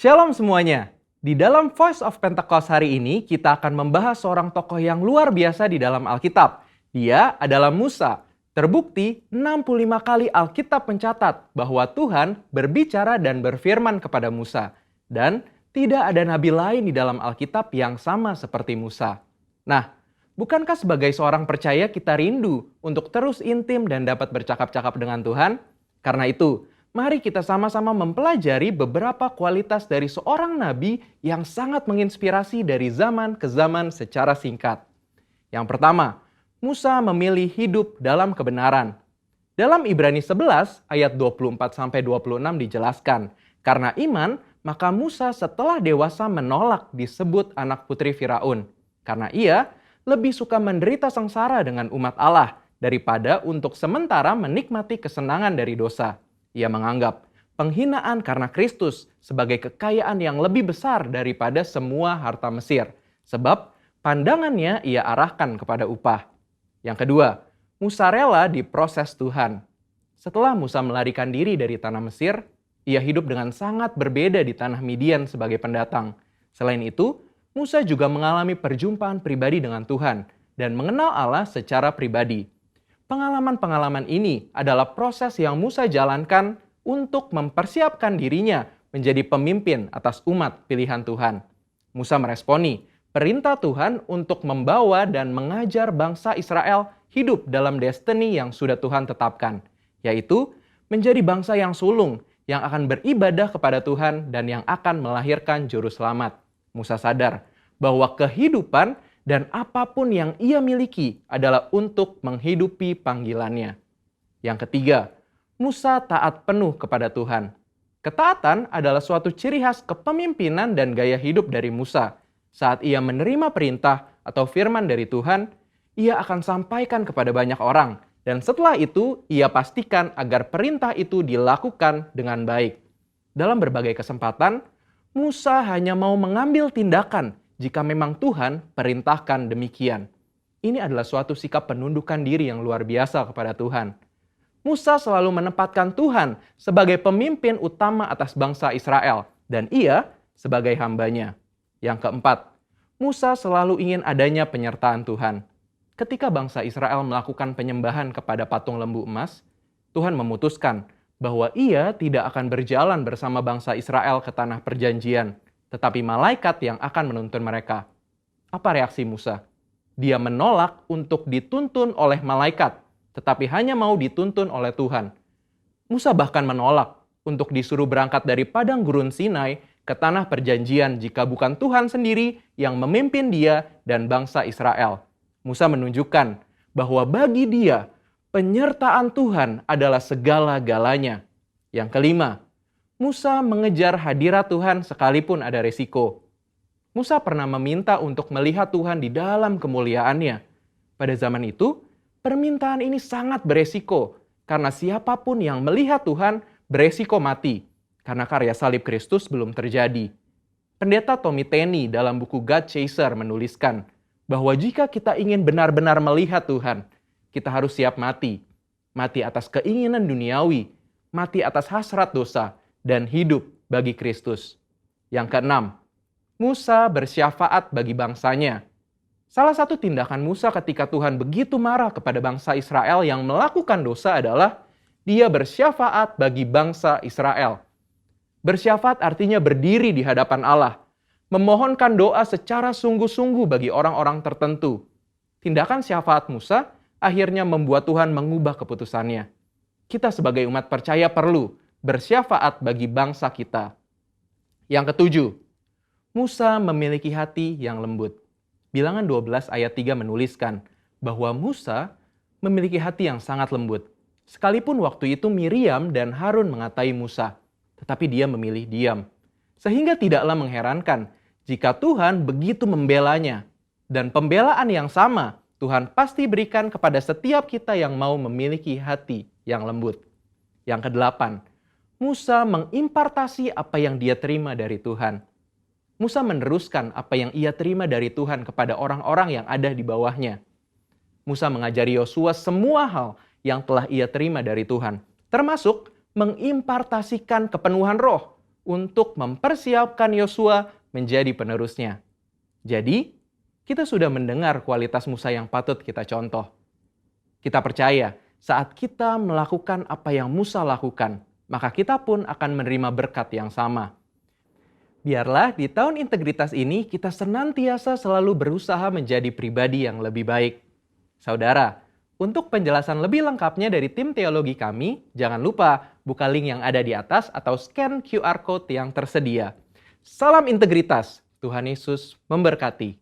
Shalom semuanya. Di dalam Voice of Pentecost hari ini, kita akan membahas seorang tokoh yang luar biasa di dalam Alkitab. Dia adalah Musa. Terbukti 65 kali Alkitab mencatat bahwa Tuhan berbicara dan berfirman kepada Musa. Dan tidak ada nabi lain di dalam Alkitab yang sama seperti Musa. Nah, bukankah sebagai seorang percaya kita rindu untuk terus intim dan dapat bercakap-cakap dengan Tuhan? Karena itu, mari kita sama-sama mempelajari beberapa kualitas dari seorang nabi yang sangat menginspirasi dari zaman ke zaman secara singkat. Yang pertama, Musa memilih hidup dalam kebenaran. Dalam Ibrani 11 ayat 24-26 dijelaskan, karena iman, maka Musa setelah dewasa menolak disebut anak putri Firaun. Karena ia lebih suka menderita sengsara dengan umat Allah daripada untuk sementara menikmati kesenangan dari dosa. Ia menganggap penghinaan karena Kristus sebagai kekayaan yang lebih besar daripada semua harta Mesir. Sebab pandangannya ia arahkan kepada upah. Yang kedua, Musa rela diproses Tuhan. Setelah Musa melarikan diri dari tanah Mesir, ia hidup dengan sangat berbeda di tanah Midian sebagai pendatang. Selain itu, Musa juga mengalami perjumpaan pribadi dengan Tuhan dan mengenal Allah secara pribadi. Pengalaman-pengalaman ini adalah proses yang Musa jalankan untuk mempersiapkan dirinya menjadi pemimpin atas umat pilihan Tuhan. Musa meresponi perintah Tuhan untuk membawa dan mengajar bangsa Israel hidup dalam destiny yang sudah Tuhan tetapkan, yaitu menjadi bangsa yang sulung, yang akan beribadah kepada Tuhan dan yang akan melahirkan juru selamat. Musa sadar bahwa kehidupan dan apapun yang ia miliki adalah untuk menghidupi panggilannya. Yang ketiga, Musa taat penuh kepada Tuhan. Ketaatan adalah suatu ciri khas kepemimpinan dan gaya hidup dari Musa. Saat ia menerima perintah atau firman dari Tuhan, ia akan sampaikan kepada banyak orang. Dan setelah itu, ia pastikan agar perintah itu dilakukan dengan baik. Dalam berbagai kesempatan, Musa hanya mau mengambil tindakan jika memang Tuhan perintahkan demikian. Ini adalah suatu sikap penundukan diri yang luar biasa kepada Tuhan. Musa selalu menempatkan Tuhan sebagai pemimpin utama atas bangsa Israel, dan ia sebagai hambanya. Yang keempat, Musa selalu ingin adanya penyertaan Tuhan. Ketika bangsa Israel melakukan penyembahan kepada patung lembu emas, Tuhan memutuskan bahwa ia tidak akan berjalan bersama bangsa Israel ke tanah perjanjian, tetapi malaikat yang akan menuntun mereka. Apa reaksi Musa? Dia menolak untuk dituntun oleh malaikat, tetapi hanya mau dituntun oleh Tuhan. Musa bahkan menolak untuk disuruh berangkat dari padang gurun Sinai ke tanah perjanjian jika bukan Tuhan sendiri yang memimpin dia dan bangsa Israel. Musa menunjukkan bahwa bagi dia, penyertaan Tuhan adalah segala-galanya. Yang kelima, Musa mengejar hadirat Tuhan sekalipun ada resiko. Musa pernah meminta untuk melihat Tuhan di dalam kemuliaannya. Pada zaman itu, permintaan ini sangat beresiko, karena siapapun yang melihat Tuhan beresiko mati, karena karya salib Kristus belum terjadi. Pendeta Tommy Tenney dalam buku God Chaser menuliskan bahwa jika kita ingin benar-benar melihat Tuhan, kita harus siap mati. Mati atas keinginan duniawi, mati atas hasrat dosa, dan hidup bagi Kristus. Yang keenam, Musa bersyafaat bagi bangsanya. Salah satu tindakan Musa ketika Tuhan begitu marah kepada bangsa Israel yang melakukan dosa adalah dia bersyafaat bagi bangsa Israel. Bersyafaat artinya berdiri di hadapan Allah, memohonkan doa secara sungguh-sungguh bagi orang-orang tertentu. Tindakan syafaat Musa akhirnya membuat Tuhan mengubah keputusannya. Kita sebagai umat percaya perlu bersyafaat bagi bangsa kita. Yang ketujuh, Musa memiliki hati yang lembut. Bilangan 12 ayat 3 menuliskan bahwa Musa memiliki hati yang sangat lembut. Sekalipun waktu itu Miriam dan Harun mengatai Musa, tetapi dia memilih diam. Sehingga tidaklah mengherankan jika Tuhan begitu membelanya. Dan pembelaan yang sama Tuhan pasti berikan kepada setiap kita yang mau memiliki hati yang lembut. Yang kedelapan, Musa mengimpartasi apa yang dia terima dari Tuhan. Musa meneruskan apa yang ia terima dari Tuhan kepada orang-orang yang ada di bawahnya. Musa mengajari Yosua semua hal yang telah ia terima dari Tuhan, termasuk mengimpartasikan kepenuhan roh untuk mempersiapkan Yosua menjadi penerusnya. Jadi, kita sudah mendengar kualitas Musa yang patut kita contoh. Kita percaya saat kita melakukan apa yang Musa lakukan, maka kita pun akan menerima berkat yang sama. Biarlah di tahun integritas ini kita senantiasa selalu berusaha menjadi pribadi yang lebih baik. Saudara, untuk penjelasan lebih lengkapnya dari tim teologi kami, jangan lupa buka link yang ada di atas atau scan QR Code yang tersedia. Salam integritas, Tuhan Yesus memberkati.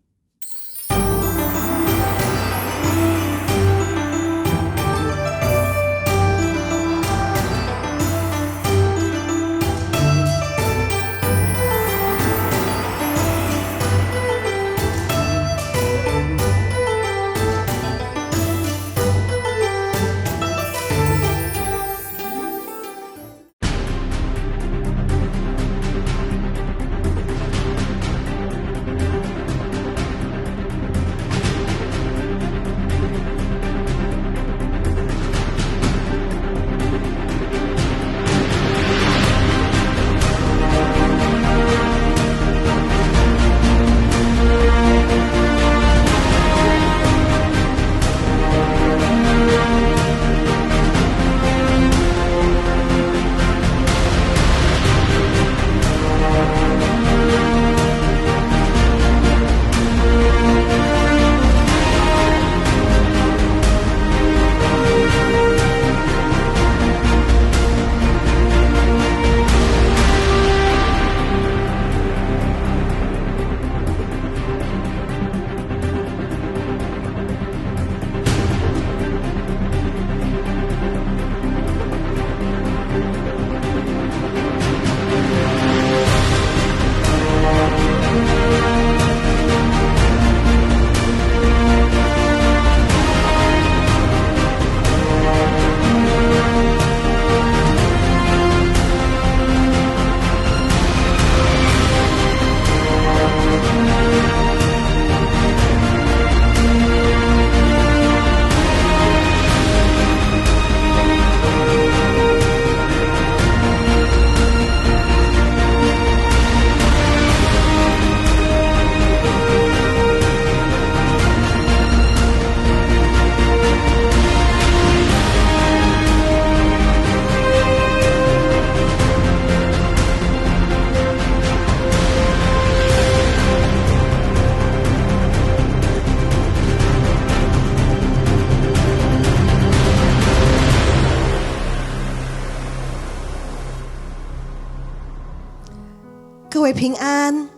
各位平安，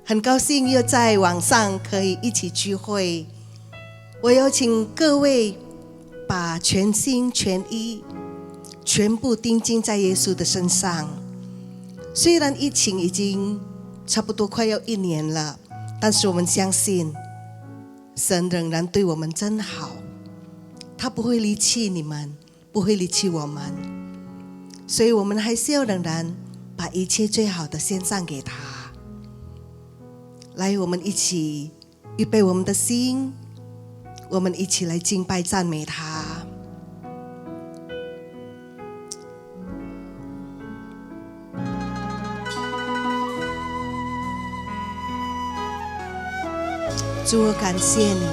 很高兴又在网上可以一起聚会。我有请各位把全心全意全部定睛在耶稣的身上。虽然疫情已经差不多快要1年了，但是我们相信神仍然对我们真好，他不会离弃你们，不会离弃我们，所以我们还是要仍然把一切最好的献上给他。来，我们一起预备我们的心，我们一起来敬拜赞美他。主，我感谢你，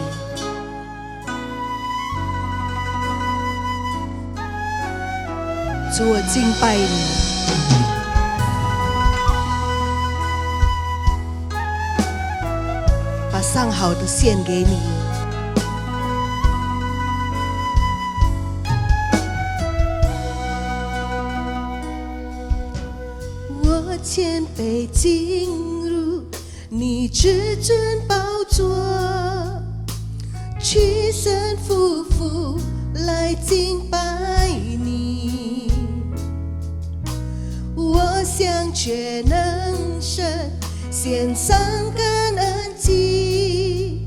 主，我敬拜你。把上好的献给你，我谦卑进入你至尊宝座，屈身匍匐来敬拜你，我向全能神献上感恩祭，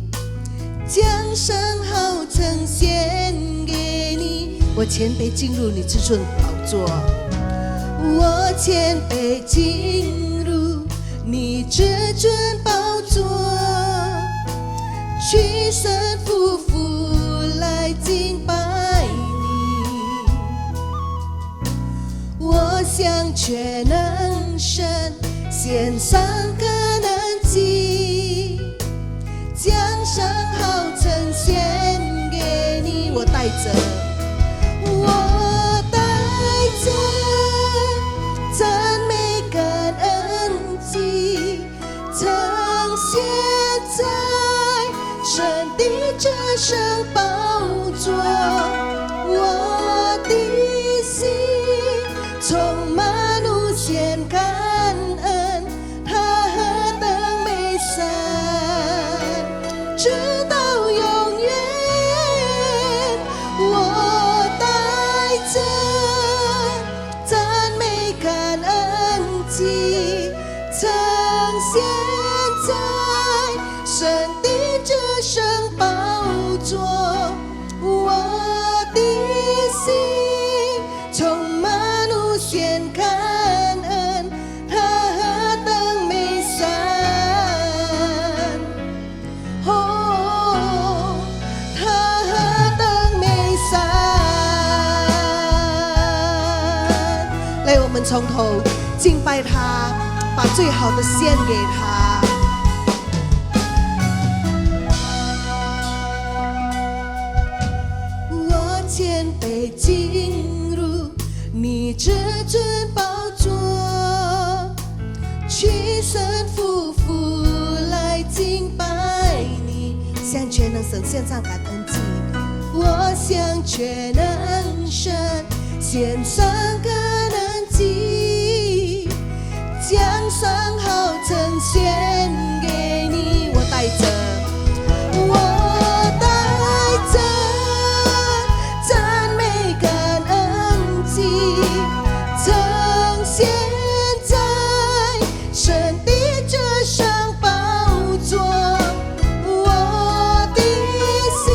将上好呈献给你。我谦卑进入你至尊宝座，我谦卑进入你至尊宝座，屈身匍匐来敬拜你，我向全能神，献上感恩祭，将上好呈献给你。我带着赞美感恩祭，呈现在神的这圣宝座。我的心充满无限感恩，它何等美善，直到永远。我带着赞美感恩祭，呈现在神的这圣宝座。我的心充满无限感恩，它何等美善，哦，它何等美善。来，我们从头敬拜他，把最好的献给他。我谦卑进入你至尊宝座，屈身匍匐来敬拜你，向全能神献上感恩祭。我向全能神献上感恩祭，将上好呈献给你。我带着赞美感恩祭，呈现在神的这圣宝座。我的心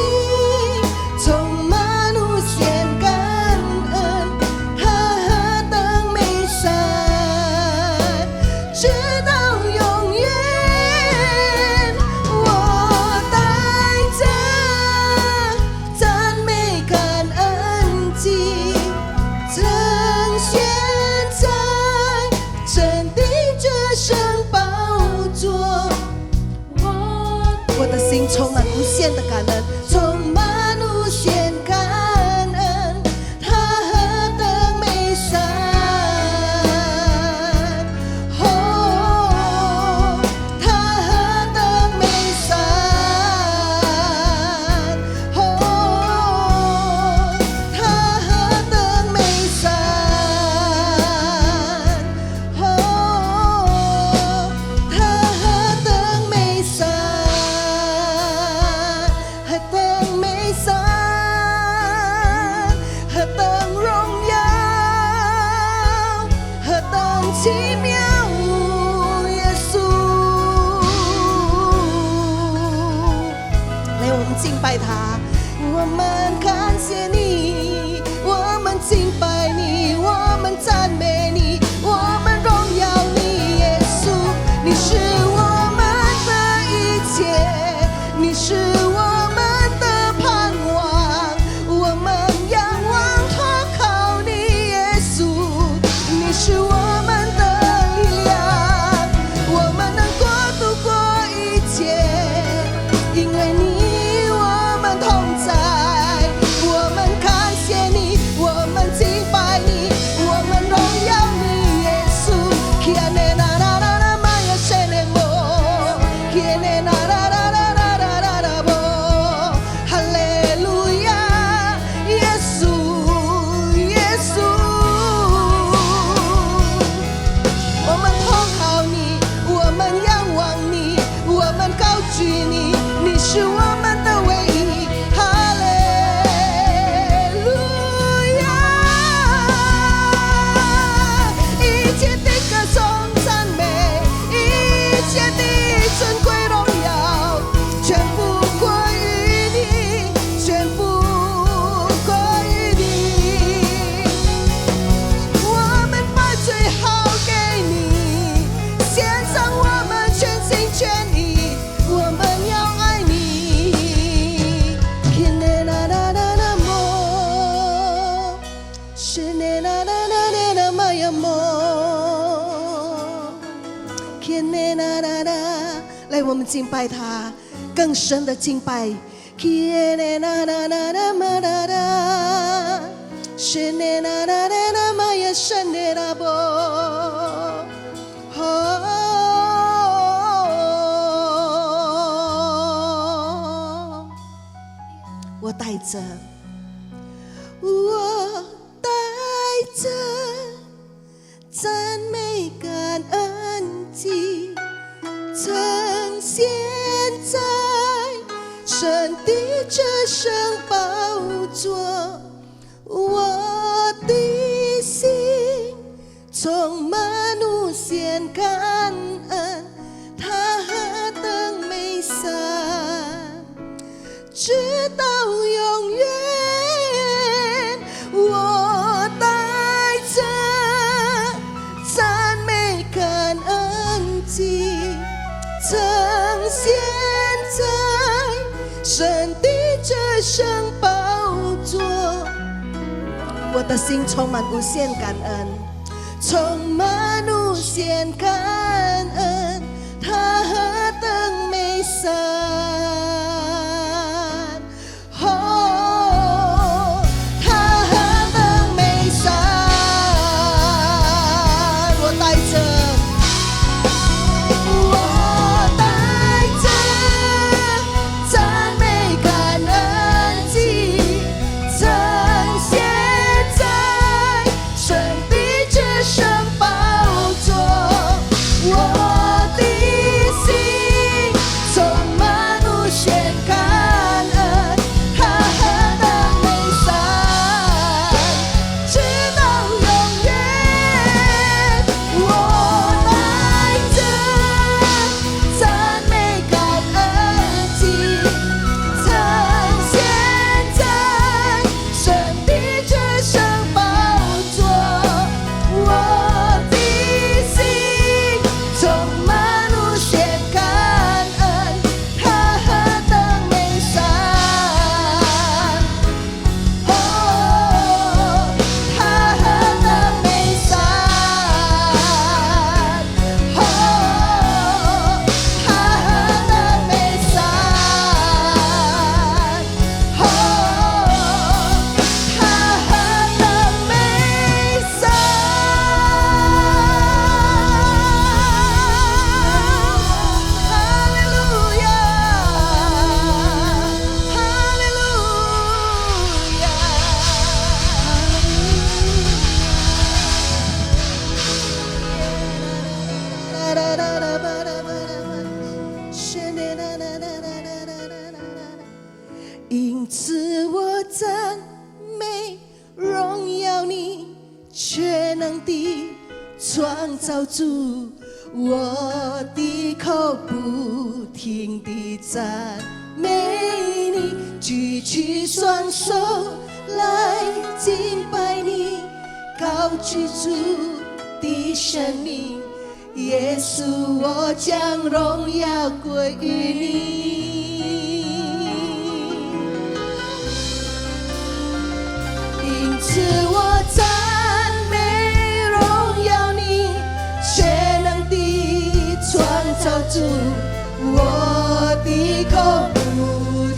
充满无限感恩，它何等美善，直到永远。我带着赞美感恩祭，呈现来，我们敬拜他，更深的敬拜。我带着，我带着赞美感恩祭，呈现在神的这圣宝座，我的心充满无限感恩，他何等美善，直到永远。我带着赞美感恩祭，呈现在神的这圣宝座，我的心充满无限感恩，充满无限感恩，他何等美善。因此我赞美荣耀你全能的创造主，我的口不停地赞美你，举起双手来敬拜你，高举主的生命，耶稣，我将荣耀归于你。因此我赞美荣耀你全能的创造主，我的口不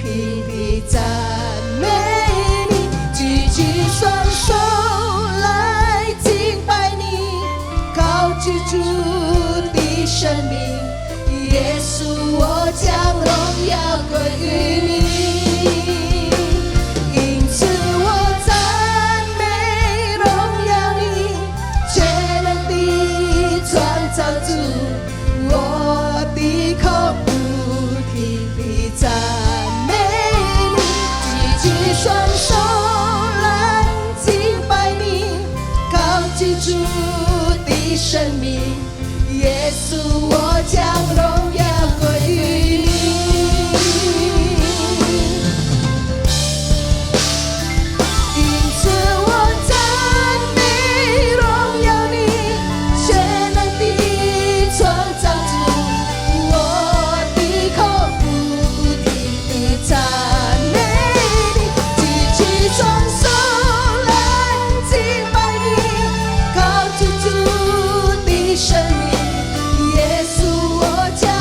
停地赞美你，举起双手来敬拜你，高举主的生命，耶稣，我将荣耀归于你。生命，耶稣，我将荣耀归于你。因此我赞美荣耀你全能的创造主，我的口不停地赞美你，举起双手来敬拜你，高举主生命，耶稣，我将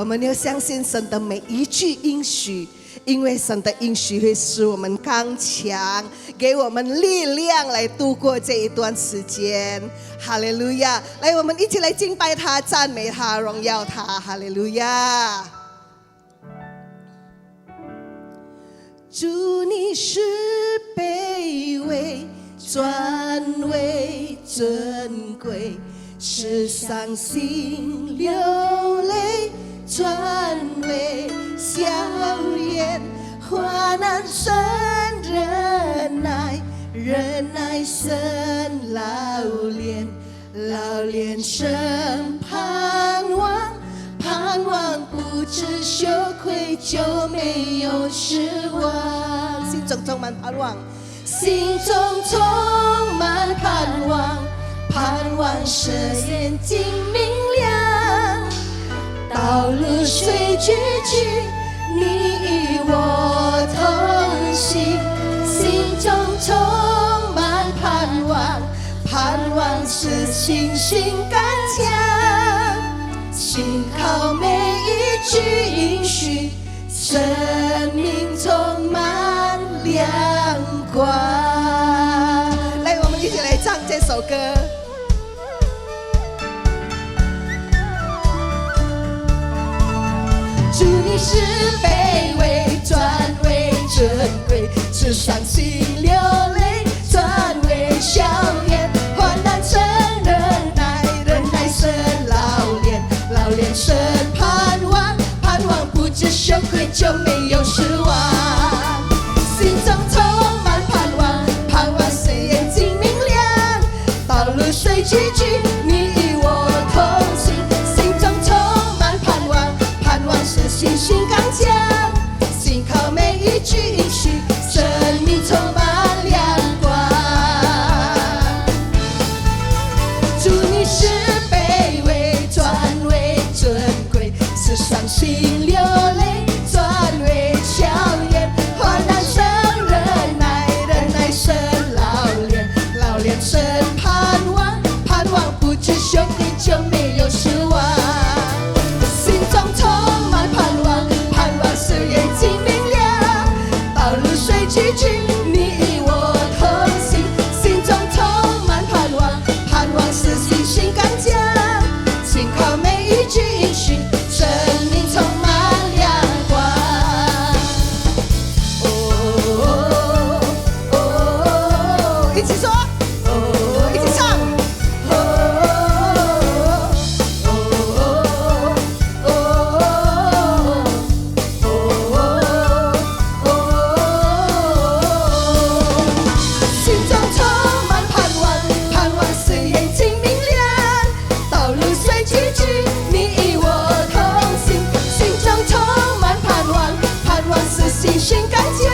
我们要相信神的每一句应许，因为神的应许会使我们刚强，给我们力量来度过这一段时间。哈利路亚！来，我们一起来敬拜他，赞美他，荣耀他。哈利路亚！主，你是卑微，转为尊贵，世上心流泪，转为笑颜，患难生忍耐，忍耐生老练，老练生盼望，盼望不知羞愧，就没有失望。心中充满盼望，心中充满盼望，盼望使眼睛明亮，道路虽崎岖，你与我同行，心中充满盼望，盼望使信心刚强，信靠每一句应许，生命充满亮光。来，我们一起来唱这首歌。主，你是卑微，转为尊贵，世上心流泪，转为笑颜，患难生忍耐，忍耐生老练，老练生盼望，盼望不知羞愧，就没有失望。心中充满盼望，盼望使眼睛明亮，道路虽崎岖，你与我同行，心中充满盼望，盼望使信心刚强，信靠每一句应许，生命充满亮光。主，你是卑微，转为尊贵，世上心流泪，转为笑颜，患难生忍耐，忍耐生老练，老练生盼望，盼望不知羞愧，就没有失望。心中充满盼望，盼望使眼睛明亮，道路虽崎岖，你与我同行，心中充满盼望，盼望使信心刚强，信靠每一句应许，生命充满亮光。哦哦哦，一起说，哦，一起唱，哦哦哦哦，心中充满盼望，盼望使眼睛明亮，道路虽崎岖，你与我同行，心中充满盼望，盼望使信心刚强，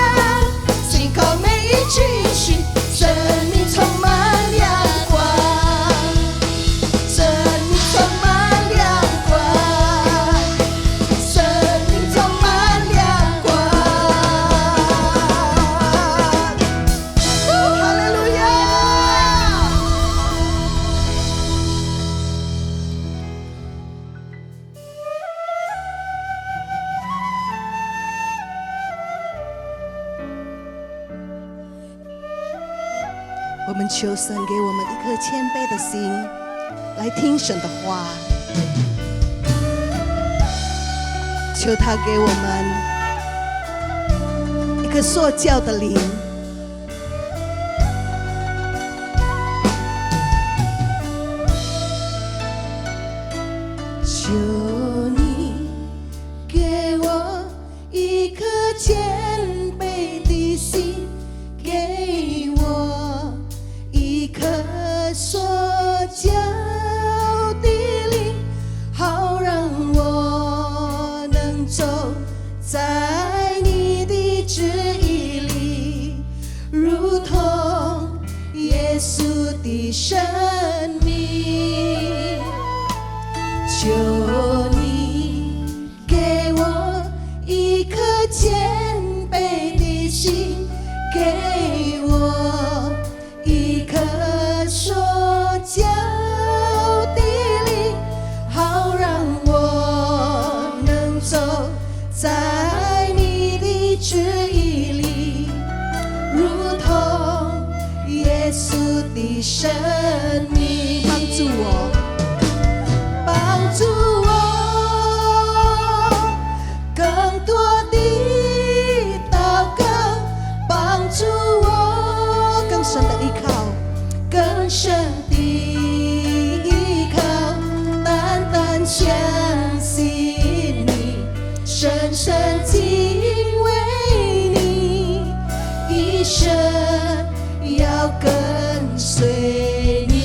信靠每一句应许，生命充满亮光，生命充满亮光，生命充满亮光。哦，哈利路亚！我们求神给我们一颗谦卑的心，来听神的话，求他给我们一颗受教的灵，求你给我一颗谦卑的心，给我一颗所教的灵，好让我能走在你的旨意里，如同耶稣的生命。求生命，帮助我，帮助我，更多的祷告，帮助我更深的依靠，更深的依靠，单单相信你，深深敬畏你，一生要跟随你。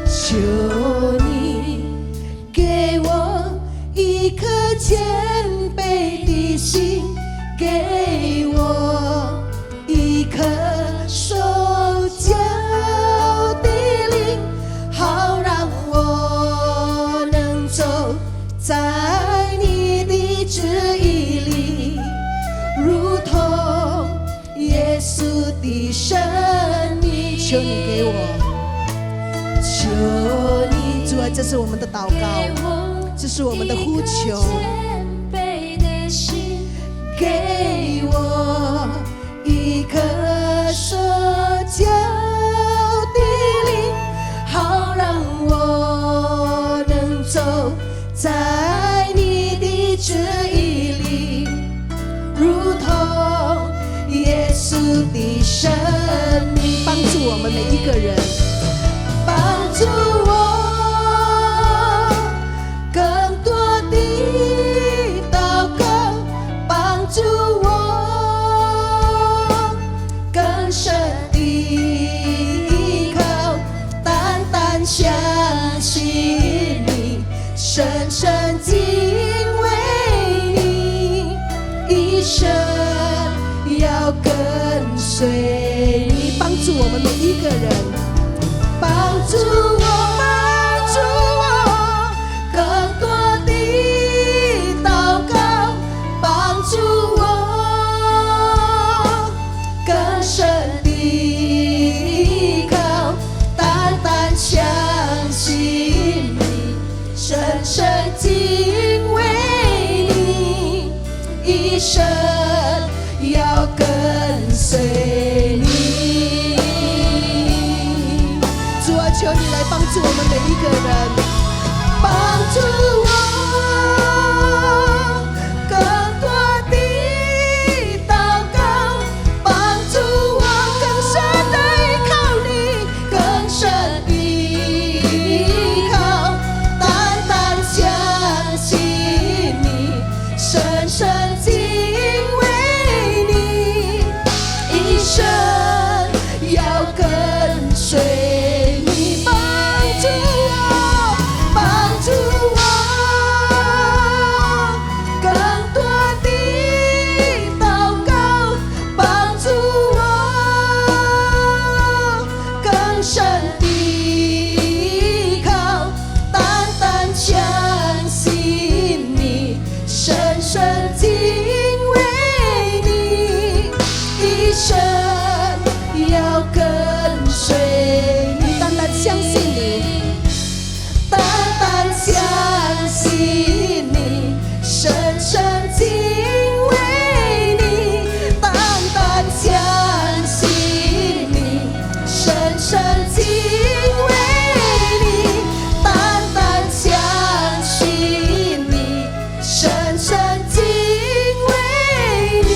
求你给我一颗谦卑的心，给我一颗受教的灵，好让我能走在你的旨意里，如同耶稣的生命。求你给我，求你，主啊，这是我们的祷告，这是我们的呼求。给我一颗受教的灵，好让我能走在你的旨意里，如同耶稣的生命。帮助我们每一个人，帮助我更多的祷告，帮助我更深的依靠，单单相信你，深深敬畏你，一生要跟随你。帮助我们每一个人，帮助我，帮助我更多的祷告，帮助我更深的依靠，单单相信你，深深敬畏你，一生要跟随你。主啊，求你来帮助我们每一个人，帮助我更多的祷告，帮助我更深的依靠你，更深的依靠，单单相信你，深深敬畏你，一生要跟随你。帮助我，帮助我更多的祷告，帮助我更深的依靠，单单相信你，深深敬畏你，一生要跟随你。单单相信你，单单相信你，深深敬畏你，单单相信你，深深敬畏你，单单相信你，深深敬畏你，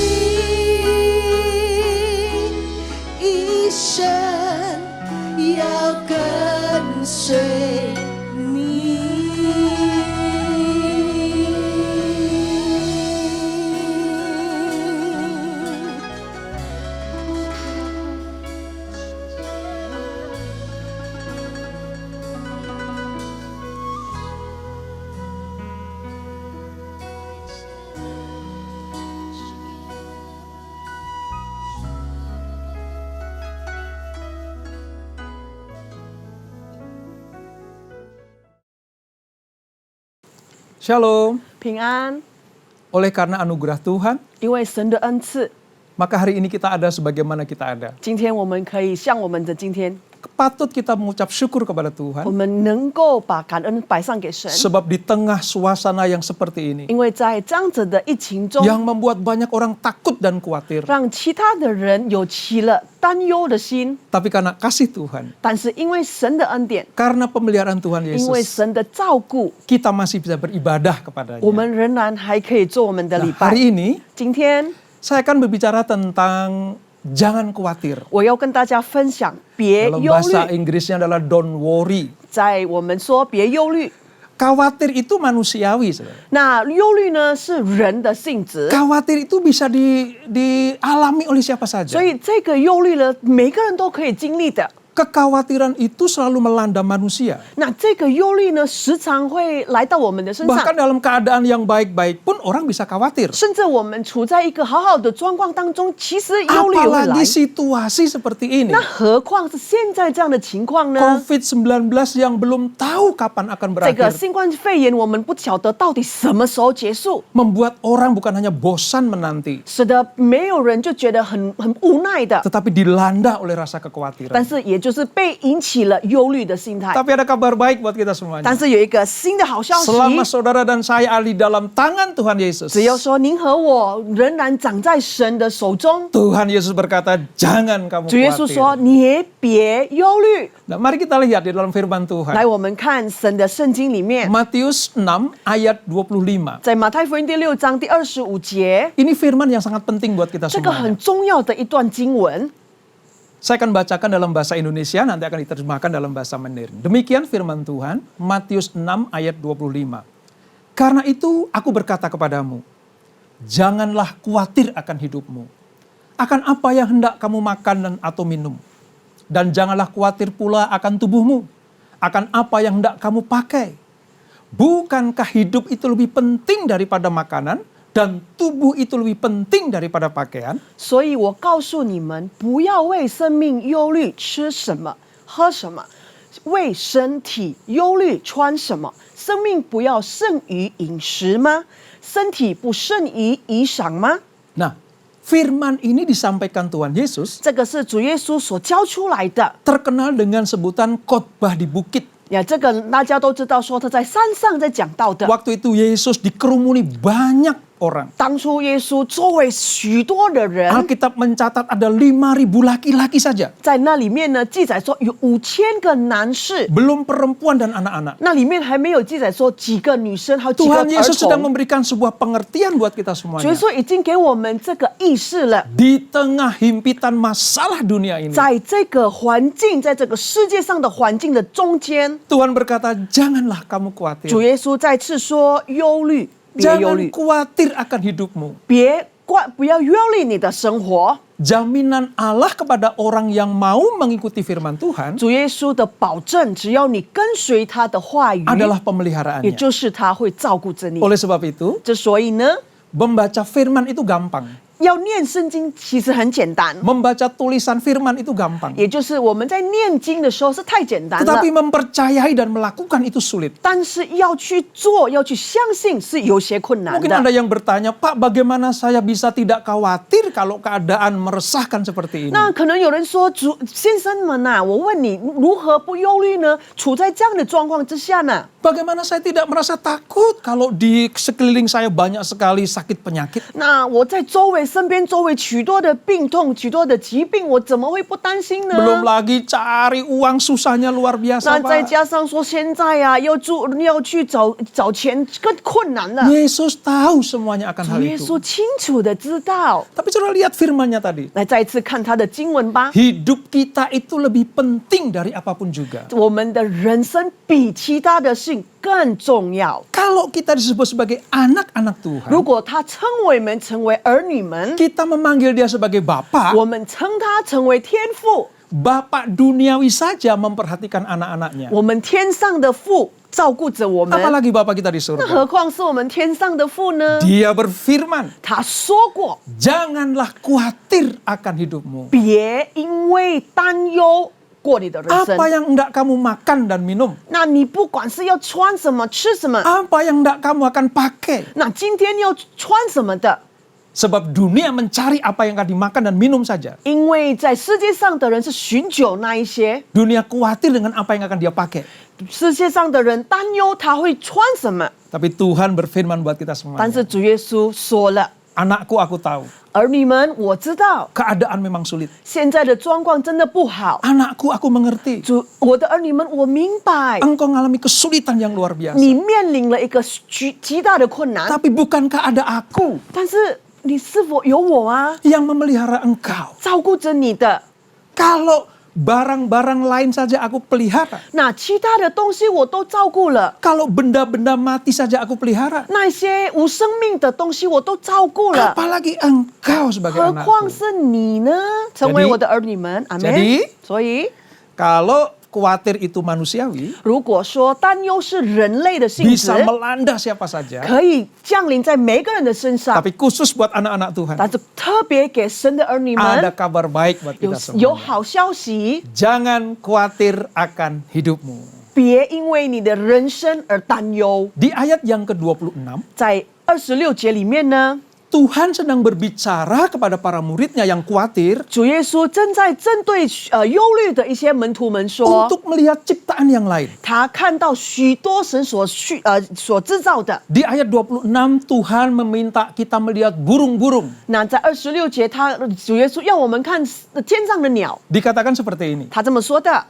一生要跟随你。Shalom. 平安， Oleh karena anugerah Tuhan, 因为神的恩赐， maka hari ini kita ada sebagaimana kita ada. 今天我们可以像我们的今天， patut kita mengucap syukur kepada 我 Tuhan. 们能够把感恩摆上给神， Sebab di tengah suasana yang seperti ini, 因为在这样子的疫情中， yang membuat banyak orang takut dan khawatir. 让其他的人有起了担忧的心。 Tapi karena kasih Tuhan, 但是因为神的恩典， karena pemeliharaan Tuhan 因为 Yesus, 神的照顾， kita masih bisa beribadah 我 kepadanya. 们仍然还可以做我们的 Nah, 礼拜。 hari ini 今天 saya akan berbicara tentang jangan khawatir. 我要跟大家分享，别 Dalam 忧 bahasa 虑。 Inggrisnya adalah don't worry. 在我们说别忧虑， Khawatir itu manusiawi, saudara. 那忧虑呢是人的性质， Khawatir itu bisa dialami oleh siapa saja. 所以这个忧虑呢，每个人都可以经历的。 Kekhawatiran itu selalu melanda manusia. 那这个忧虑呢，时常会来到我们的身上， Bahkan dalam keadaan yang baik-baik pun orang bisa khawatir. 甚至我们处在一个好好的状况当中，其实忧虑也会来 Apalagi。situasi seperti ini. 那何况是现在这样的情况呢？ COVID-19 yang belum tahu kapan akan 这个 berakhir. 新冠肺炎，我们不晓得到底什么时候结束， Membuat orang bukan hanya bosan menanti, 使得没有人就觉得很无奈的， tetapi dilanda oleh rasa kekhawatiran. 但是也就是被引起了忧虑的心态。 Tapi ada kabar baik buat kita semuanya. 但是有一个新的好消息， Selama saudara dan saya ada di dalam tangan Tuhan Yesus, 只要说您和我仍然长在神的手中， Tuhan Yesus berkata, jangan kamu 主耶稣说 khawatir. 你也别忧虑。 Nah, mari kita lihat di dalam firman 来， Tuhan. 我们看神的圣经里面， Matius 6 ayat 25. 在马太福音第6章第25节， Ini firman yang sangat penting buat kita 这个 semuanya. 很重要的一段经文。 Saya akan bacakan dalam bahasa Indonesia, nanti akan diterjemahkan dalam bahasa Mandarin. Demikian firman Tuhan, Matius 6 ayat 25. Karena itu aku berkata kepadamu, janganlah khawatir akan hidupmu. Akan apa yang hendak kamu makan dan atau minum. Dan janganlah khawatir pula akan tubuhmu. Akan apa yang hendak kamu pakai. Bukankah hidup itu lebih penting daripada makanan? Dan tubuh itu lebih penting daripada pakaian? 所以我告诉你们，不要为生命忧虑吃什么、喝什么，为身体忧虑穿什么。生命不要胜于饮食吗？身体不胜于衣裳吗？ Nah, firman ini disampaikan Tuhan Yesus 这个是主耶稣所教出来的。 terkenal dengan sebutan khotbah di bukit. 呀，这个大家都知道，说他在山上在讲道的。 Waktu itu Yesus dikerumuni banyak orang. 当初耶稣周围许多的人， Alkitab mencatat ada 5.000 laki-laki saja. 在那里面呢记载说有5000个男士， Belum perempuan dan anak-anak. 那里面还没有记载说几个女生，还有几个 Tuhan 儿 Yesus sedang 童。 memberikan sebuah pengertian buat kita 主 semuanya. 耶稣已经给我们这个意识了。 Di tengah himpitan masalah dunia ini, 在这个环境，在这个世界上的环境的中间， Tuhan berkata, janganlah kamu 主 khawatir. 耶稣再次说忧虑，别忧 Jangan 虑， khawatir akan hidupmu. 不要忧虑你的生活。 Jaminan Allah kepada orang yang mau mengikuti firman Tuhan 主耶稣的保证，只要你跟随他的话语， adalah 也 pemeliharaannya. 就是他会照顾着你。 Oleh sebab itu, 这所以呢， membaca firman itu gampang. 要念圣经其实很简单， Membaca tulisan firman itu gampang. 也就是我们在念经的时候是太简单了 Tetapi，mempercayai dan melakukan itu sulit. 但是要去做、要去相信是有些困难 Mungkin 的。 ada yang bertanya, Pak, bagaimana saya bisa tidak khawatir kalau keadaan meresahkan seperti ini? 那可能有人说，主先生们呐、我问你，如何不忧虑呢？处在这样的状况之下呢？ Bagaimana saya tidak merasa takut kalau di sekeliling saya banyak sekali sakit penyakit? 那我在身边周围许多的病痛、许多的疾病，我怎么会不担心呢？ Belum lagi cari uang susahnya luar 那 biasa, 再 Pak. 加上说现在呀、要去找钱更困难了。 Yesus tahu semuanya akan 主 hal 耶 itu. 稣清楚的知道。 Tapi coba lihat firman-Nya tadi. 来，再一次看他的经文吧。 Hidup kita itu lebih penting dari apapun juga. 我们的人生比其他的事更重要。 Kalau kita disebut sebagai anak-anak 如 Tuhan, 果他称我们成为儿女们， kita memanggil dia sebagai Bapa. 我们称他成为天父。 Bapak duniawi saja memperhatikan anak-anaknya. 我们天上的父照顾着我们， Apalagi Bapak kita di 那 surga. 何况是我们天上的父呢？ Dia berfirman, 他说过， janganlah khawatir akan hidupmu. 别因为担忧过你的人生。 Apa yang hendak kamu makan dan minum? 那你不管是要穿什么、吃什么， Apa yang hendak kamu akan pakai? 那今天要穿什么的， Sebab dunia mencari apa yang akan dimakan dan minum saja. 因为在世界上的人是寻求那一些， Dunia khawatir dengan apa yang akan dia pakai. 世界上的人担忧他会穿什么。 Tapi Tuhan berfirman buat kita 但 semuanya. 是主耶稣说了， Anakku, aku tahu. 儿女们，我知道 Keadaan memang sulit. 现在的状况真的不好。 Anakku, aku mengerti. 主，我的儿女们，我明白 Engkau mengalami kesulitan yang luar biasa. 你面临了一个极大的困难， Tapi bukankah ada aku 但是你是否有我啊？ yang memelihara engkau? 照顾着你的， Kalau barang-barang lain saja aku pelihara. 那其他的东西我都照顾了， Kalau benda-benda mati saja aku pelihara. 那些无生命的东西我都照顾了， Apalagi engkau sebagai 何况 anakku. 是你呢？成为我的儿女们，阿门 jadi-。所以， Kalau khawatir itu manusiawi, 如果说担忧是人类的性质 bisa，melanda siapa saja. 可以降临在每个人的身上， Tapi khusus buat anak-anak Tuhan, 但是特别给神的儿女 ada 们 kabar baik buat 有 kita 有 semua. 好消息， Jangan khawatir akan hidupmu. 别因为你的人生而担忧。 Di ayat yang ke-26, 在26节里面呢， Tuhan sedang berbicara kepada para muridnya yang khawatir 主耶稣正在针对忧虑的一些门徒们说， untuk melihat ciptaan yang lain. 他看到许多神所制造的。 Di ayat 26, Tuhan meminta kita melihat burung-burung. 那在26节，主耶稣要我们看天上的鸟， Dikatakan seperti ini. 他这么说的。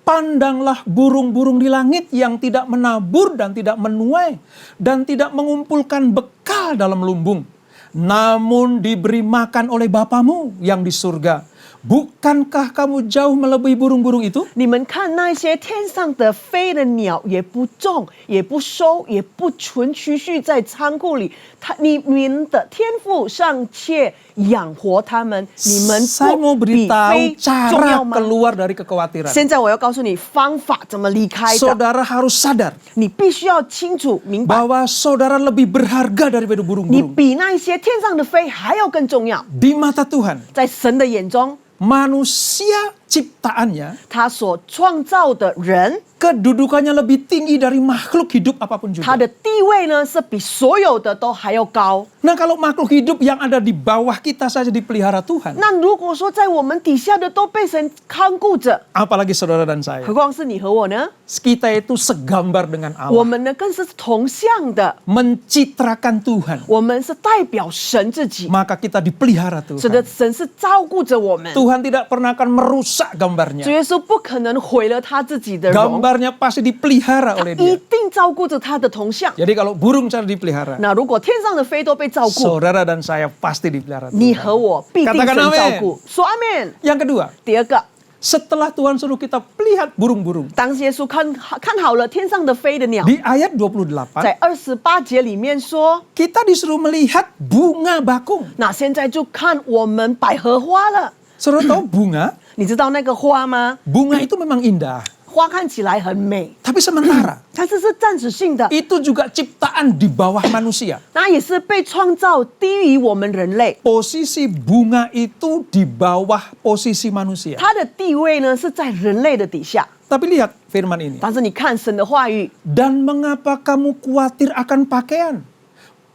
Pandanglah burung-burung di langit yang tidak menabur dan tidak menuai dan tidak mengumpulkan bekal dalam lumbung. Namun diberi makan oleh Bapamu yang di surga. Bukankah kamu jauh melebihi burung-burung itu? 你们看那些天上的飞的鸟，也不种，也不收，也不存储蓄在仓库里，你们的天父尚且养活他们，你们 Saya mau 不比 beritahu 飞重 cara 要吗？ keluar dari kekhawatiran. 现在我要告诉你方法怎么离开的， Saudara harus sadar 你必须要清楚明白， bahwa saudara lebih berharga daripada 你 burung-burung. 比那一些天上的飞还要更重要。 Di mata Tuhan, 在神的眼中， manusia ciptaannya 他所创造的人， kedudukannya lebih tinggi dari makhluk hidup apapun 他 juga. 的地位呢是比所有的都还要高。 Nah, kalau makhluk hidup yang ada di bawah kita saja dipelihara Tuhan, 那如果说在我们底下的都被神看顾着， apalagi saudara dan saya, 何况是你和我呢？ kita itu segambar dengan 我 Allah, 们呢更是同向的， mencitrakan Tuhan. 我们是代表神自己， Maka kita dipelihara 使得 Tuhan. 神是照顾着我们。 Tuhan tidak pernah akan merusak 主 gambarnya. 耶稣不可能毁了他自己的容， Gambarnya pasti dipelihara 他 oleh 一 dia. 定照顾着他的同像。 Jadi kalau burung cara dipelihara, 那如果天上的飞都被照顾， saudara dan saya pasti dipelihara 你 Tuhan. 和我必定 Katakan 神照 amin. 顾。说阿门。 Yang kedua, 第二个， setelah Tuhan suruh kita melihat burung-burung, 当耶稣看好了天上的飞的鸟， di ayat 28, 在28节里面说， kita disuruh melihat bunga bakung. 那现在就看我们百合花了。 Saudara tahu bunga? 你知道那个花吗？ Bunga itu memang indah. 花看起来很美， Tapi sementara, 但是是暂时性的， itu juga ciptaan di bawah manusia. 那也是被创造低于我们人类。 Posisi bunga itu di bawah posisi manusia. 它的地位呢是在人类的底下。 Tapi lihat firman ini. 但是你看神的话语， Dan mengapa kamu khawatir akan pakaian?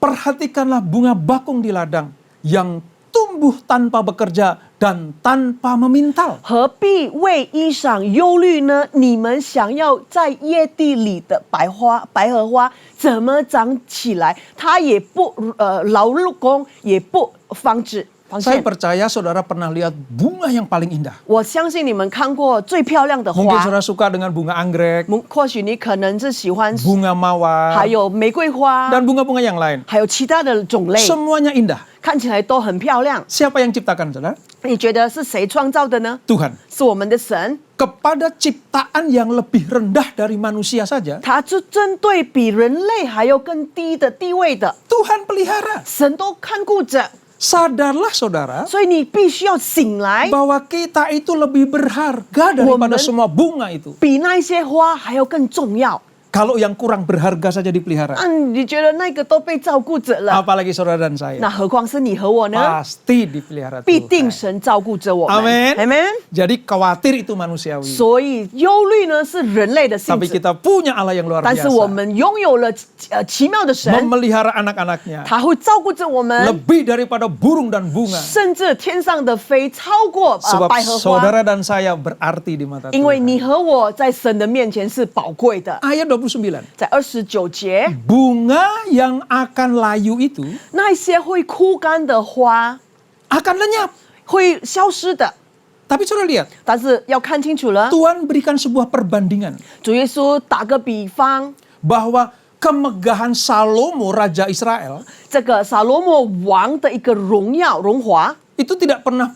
Perhatikanlah bunga bakung di ladang yang tumbuh tanpa bekerja dan tanpa memintal. 何必为衣裳忧虑呢？你们想要在野地里的百合花怎么长起来？它也不劳工，也不纺织。 Saya percaya saudara pernah lihat bunga yang paling indah. 我相信你们看过最漂亮的 Mungkin 花， saudara suka dengan bunga anggrek, 或许你可能是喜欢， bunga mawar, 还有玫瑰花， dan bunga-bunga yang lain. 还有其他的种类， Semuanya indah. 看起来都很漂亮。 Siapa yang ciptakan, saudara? 你觉得是谁创造的呢？ Tuhan. 是我们的神， Kepada ciptaan yang lebih rendah dari manusia saja, 他是针对比人类还要更低的地位的， Tuhan pelihara. 神都看顾着。 Sadarlah saudara, 所以你必须要醒来， bahwa kita itu lebih berharga daripada semua bunga itu. 比那些花还要更重要。Kalau yang kurang berharga saja dipelihara. 你觉得那个都被照顾着了， Apalagi saudara dan saya. 那何况是你和我呢？ Pasti dipelihara 必定 Tuhan. 神照顾着我们。 Amin. Amen。 Jadi khawatir itu manusiawi. 所以忧虑呢是人类的性 Tapi 质， kita punya Allah yang luar 但是我 biasa. 们拥有了奇妙的神， Memelihara anak-anaknya. 他会照顾着我们， Lebih daripada burung dan bunga. 甚至天上的飞超过 Sebab 百合花， saudara dan saya berarti di mata 因为 Tuhan. 你和我在神的面前是宝贵的。 Ayat 29. 在29节， Bunga yang akan layu itu 那些会枯干的花 akan lenyap. 会消失的， Tapi saudara lihat, 但是要看清楚了。 Tuhan berikan sebuah perbandingan 主耶稣打个比方， bahwa kemegahan Salomo Raja Israel 这个撒罗莫王的一个荣耀荣华， itu tidak pernah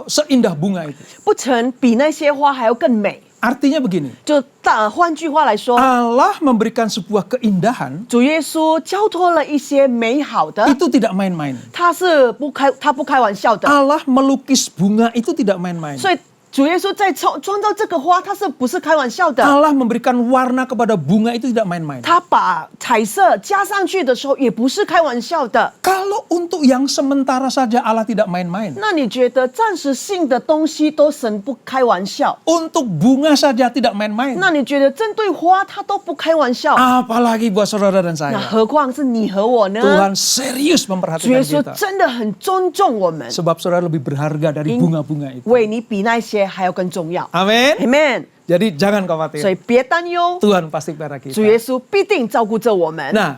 seindah bunga itu. 不曾比那些花还要更美。 Artinya begini, 就换句话来说， Allah memberikan sebuah keindahan 主耶稣交托了一些美好的， itu tidak main-main. 他不开玩笑的， Allah melukis bunga itu tidak main-main. 所以主耶稣在创造这个花，他不是开玩笑的。 Allah memberikan warna kepada bunga itu tidak main-main. 他把彩色加上去的时候，也不是开玩笑的。 Kalau untuk yang sementara saja Allah tidak main-main. 那你觉得暂时性的东西都神不开玩笑？ Untuk bunga saja tidak main-main. 那你觉得针对花他都不开玩笑？ Apalagi buat saudara dan 那 saya. 何况是你和我呢？ Tuhan serius 主 memperhatikan 耶稣 kita. 真的很尊重我们， Sebab saudara lebih berharga dari bunga-bunga itu. 为你比那些还要更重要。 Amin. Amen。 Jadi jangan 所 khawatir. 以别担忧， Tuhan pasti pelihara 主耶 kita. 稣必定照顾着我们。 Nah,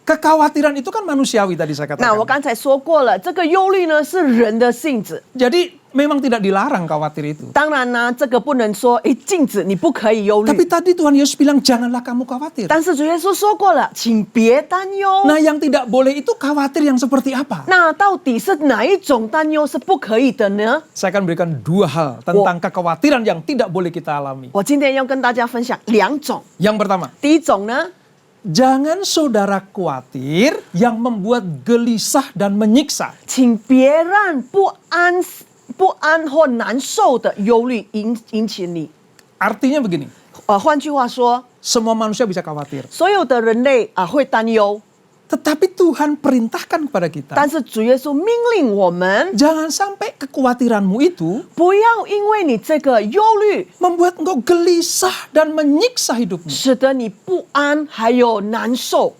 kekhawatiran itu kan manusiawi tadi saya 那我 katakan. 刚才说过了，这个忧虑呢是人的性质。 Jadi memang tidak dilarang khawatir itu. 当然呢，这个不能说禁止你不可以忧 Tapi 虑。 tadi Tuhan Yesus bilang janganlah kamu khawatir. 但是主耶稣说过了，请别担忧。 Nah, yang tidak boleh itu khawatir yang seperti apa? 那到底是哪一种担忧是不可以的呢？ Saya akan berikan dua hal tentang kekhawatiran yang tidak boleh kita alami. 我今天要跟大家分享两种。 Yang pertama, 第一种呢， jangan saudara khawatir yang membuat gelisah dan menyiksa. 请别让不安或难受的忧虑引起你。 Artinya begini, 换句话说， semua manusia bisa khawatir. 所有的人类会担忧， Tetapi Tuhan perintahkan kepada kita, 但是主耶稣命令我们， jangan sampai kekhawatiranmu itu 不要因为你这个忧虑， membuat engkau gelisah dan menyiksa hidupmu. 使得你不安还有难受。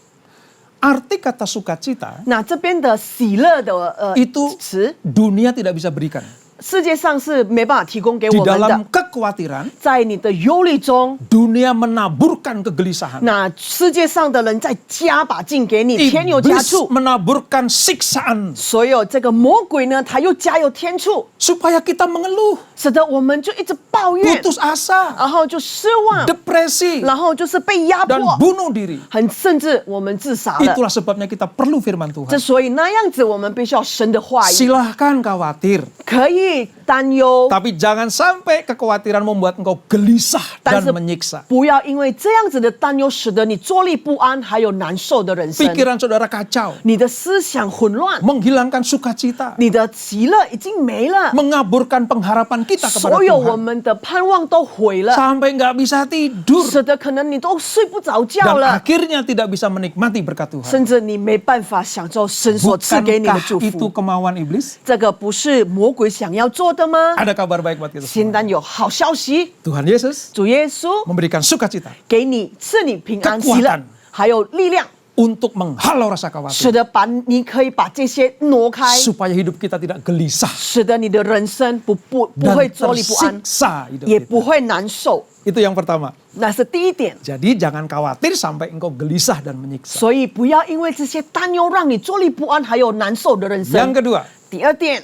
Arti kata sukacita 那这边的喜乐的itu 词， dunia tidak bisa berikan. 世界上是没办法提供给 Di 我们的 dalam。kekhawatiran, 在你的忧虑中， dunia menaburkan kegelisahan. 那世界上的人在加把劲给你，添油加 Iblis 醋。 menaburkan siksaan 所有这个魔鬼呢，他又加油添醋， supaya kita mengeluh, 使得我们就一直抱怨， putus asa, 然后就失望， depresi, 然后就是被压 dan 迫， bunuh diri. 甚至我们自杀了。 Itulah sebabnya kita perlu firman 之 Tuhan. 所以那样子，我们必须要神的话语， Silahkan khawatir, 可以担忧， tapi jangan sampai kekhawatiran membuat engkau gelisah 但 dan 是 menyiksa. 不要因为这样子的担忧，使得你坐立不安，还有难受的人生。 Pikiran saudara kacau, 你的思想混乱， menghilangkan sukacita, 你的喜乐已经没了， mengaburkan pengharapan kita kepada 所有我 Tuhan. 们的盼望都毁了， Sampai nggak bisa tidur 使得可能你都睡不着觉 dan 了， akhirnya tidak bisa menikmati berkat Tuhan. 甚至你没办法享受神所赐给你的 Bukankah 祝 itu 福。 kemauan iblis? 这个不是魔鬼想要做的吗？ Ada kabar baik buat kita 现 semua. 在有好消息， Tuhan Yesus 主耶稣 memberikan sukacita 给你赐你平安、 Kekuatan 喜乐，还有力量， untuk menghalau rasa 使 khawatir 得你可以把这些挪开， supaya hidup kita tidak gelisah 使得你的人生不 dan 会坐立不安， tersiksa hidup 也 kita. 不会难受。 Itu yang pertama. 那是第一点。 Jadi jangan khawatir sampai engkau gelisah dan menyiksa. 所以不要因为这些担忧让你坐立不安，还有难受的人 Yang 生。 kedua, 第二点，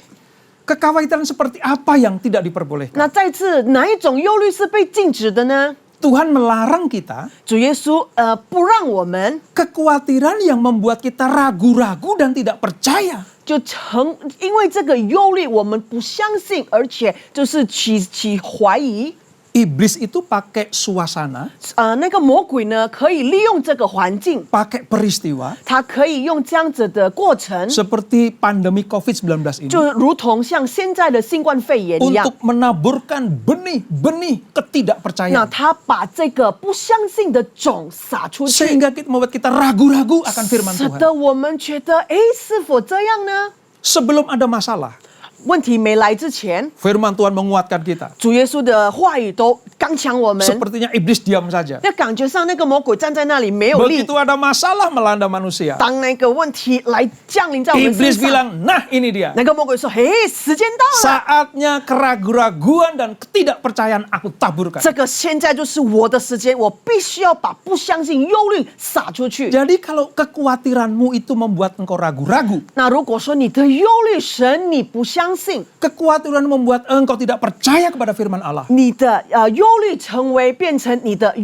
kekhawatiran seperti apa yang tidak diperbolehkan? 那再次哪一种忧虑是被禁止的呢？ Tuhan melarang kita 主耶稣不让我们 kekhawatiran yang membuat kita ragu-ragu dan tidak percaya. 因为这个忧虑，我们不相信，而且就是起怀疑。Iblis itu pakai suasana, 那个魔鬼呢，可以利用这个环境， pakai peristiwa 他可以用这样子的过程， seperti pandemi COVID-19 ini 就如同像现在的新冠肺炎一样 untuk， menaburkan benih-benih 那 ketidakpercayaan 他把这个不相信的种撒出去， sehingga membuat kita ragu-ragu akan firman 使 Tuhan. 得我们觉得，哎，是否这样呢？ Sebelum ada masalah, 问题没来之前， firman Tuhan menguatkan kita. 主耶稣的话语都刚强我们， Sepertinya iblis diam saja. 那感觉上那个魔鬼站在那里没有力。 Begitu ada masalah melanda manusia, 当那个问题来降临在我们身 iblis 上， bilang, nah ini dia. 那个魔鬼说：“嘿，时间到了， Saatnya keraguan-raguan dan ketidakpercayaan aku taburkan. 这个现在就是我的时间，我必须要把不相信、忧虑撒出去。” Jadi kalau kekhawatiranmu itu membuat engkau ragu-ragu, 那如果说你的忧虑神你不相信， kekhawatiran membuat engkau tidak percaya kepada firman Allah, 你的忧虑变成你的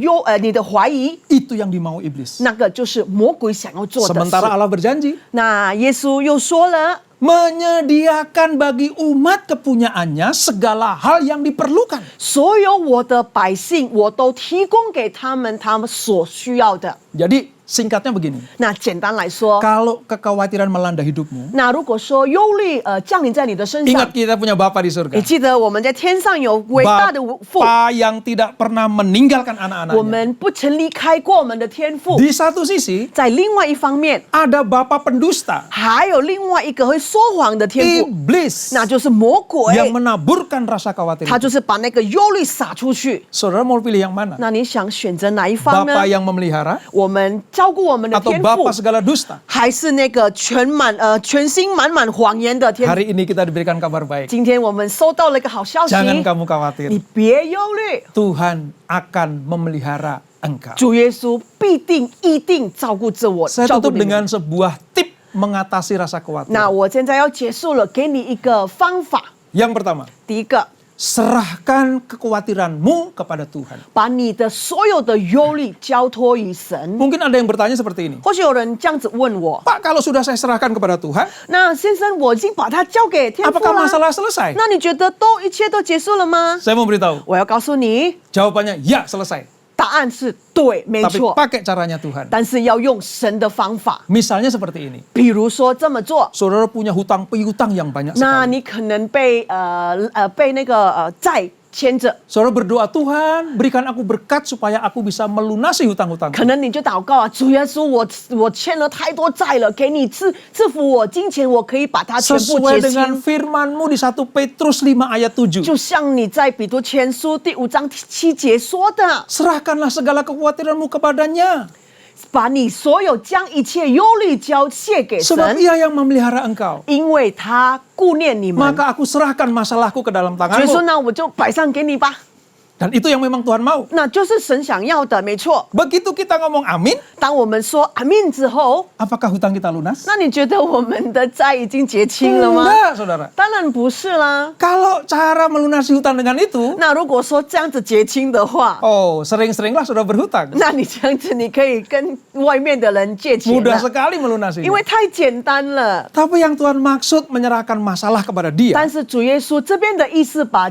你的怀疑， itu yang dimau iblis. 那个就是魔鬼想要做的 Sementara 事。 Allah berjanji 那耶稣又说了， menyediakan bagi umat kepunyaannya segala hal yang diperlukan. 所有我的百姓，我都提供给他们他们所需要的。 Jadi singkatnya begini, 那简单来说， kalau kekhawatiran melanda hidupmu, 那如果说忧虑降临在你的身上 ingat，kita punya Bapa di 你 surga. 记得我们在天上有伟大的父， Bapa yang tidak pernah meninggalkan 我 anak-anaknya. 们不曾离开过我们的天父。 Di satu sisi 在另外一方面， ada Bapa pendusta, 还有另外一个会说谎的天父， iblis 那就是魔鬼， yang menaburkan rasa khawatir. 他就是把那个忧虑撒出去。 Saudara mau pilih yang mana? 那你想选择哪一方呢 Bapa？yang memelihara 我们照顾我们的 atau 天父 Bapa，segala dusta? 还是那个全心满满谎言的天父？ Hari ini kita diberikan kabar baik. 今天我们收到了一个好消息， Jangan kamu 你 khawatir. 别忧虑， Tuhan akan memelihara engkau. 主耶稣一定照顾着我， Saya 照顾 tutup 你们。 dengan sebuah tip mengatasi rasa khawatir. 那我现在要结束了，给你一个方法。 Yang pertama, 第一个， serahkan kekhawatiranmu kepada Tuhan. 把你的所有的忧虑交托于神。 Mungkin ada yang bertanya seperti ini. 或许有人这样子问我， Pak, kalau sudah saya serahkan kepada Tuhan, 那先生，我已经把它交给天父 apakah 了， masalah selesai? 那你觉得一切都结束了吗？ Saya mau beritahu, 我要告诉你， jawabannya ya selesai. 答案是对，没 Tapi 错， pakai caranya Tuhan. 但是要用神的方法。 Misalnya seperti ini. 比如说这么做， Saudara punya hutang piutang yang banyak 那 sekali. 你可能被那个债牵着， Saudara berdoa, Tuhan berikan aku berkat supaya aku bisa melunasi hutang-hutang. 可能你就祷告啊，主耶稣，我欠了太多债了，给你赐福我金钱，我可以把它全部 Sesuai 结 dengan 清。 firman-Mu di 1 Petrus 5 ayat 7. 就像你在彼得前书第5章7节说的， Serahkanlah segala kekhawatiranmu kepadanya. 把你所有将一切忧虑交卸给 Sebab 神， ia yang memelihara engkau. 因为他顾念你们。 Maka aku serahkan masalahku ke dalam 所以说 tanganmu. 呢，我就摆上给你吧。 Dan itu yang memang Tuhan mau. 那就是神想要的，没错。 Begitu kita ngomong amin, 当我们说阿门之后， apakah hutang kita lunas? 那你觉得我们的债已经结清了吗？ Enggak, saudara. 当然不是啦。 Kalau cara melunasi hutang dengan itu, 那如果说这样子结清的话， oh sering-seringlah saudara berhutang. 那你这样子你可以跟外面的人借钱 Mudah 了， sekali melunasinya. 因为太简单了。 Tapi yang Tuhan maksud menyerahkan masalah kepada dia, 但是主耶稣这边的意思把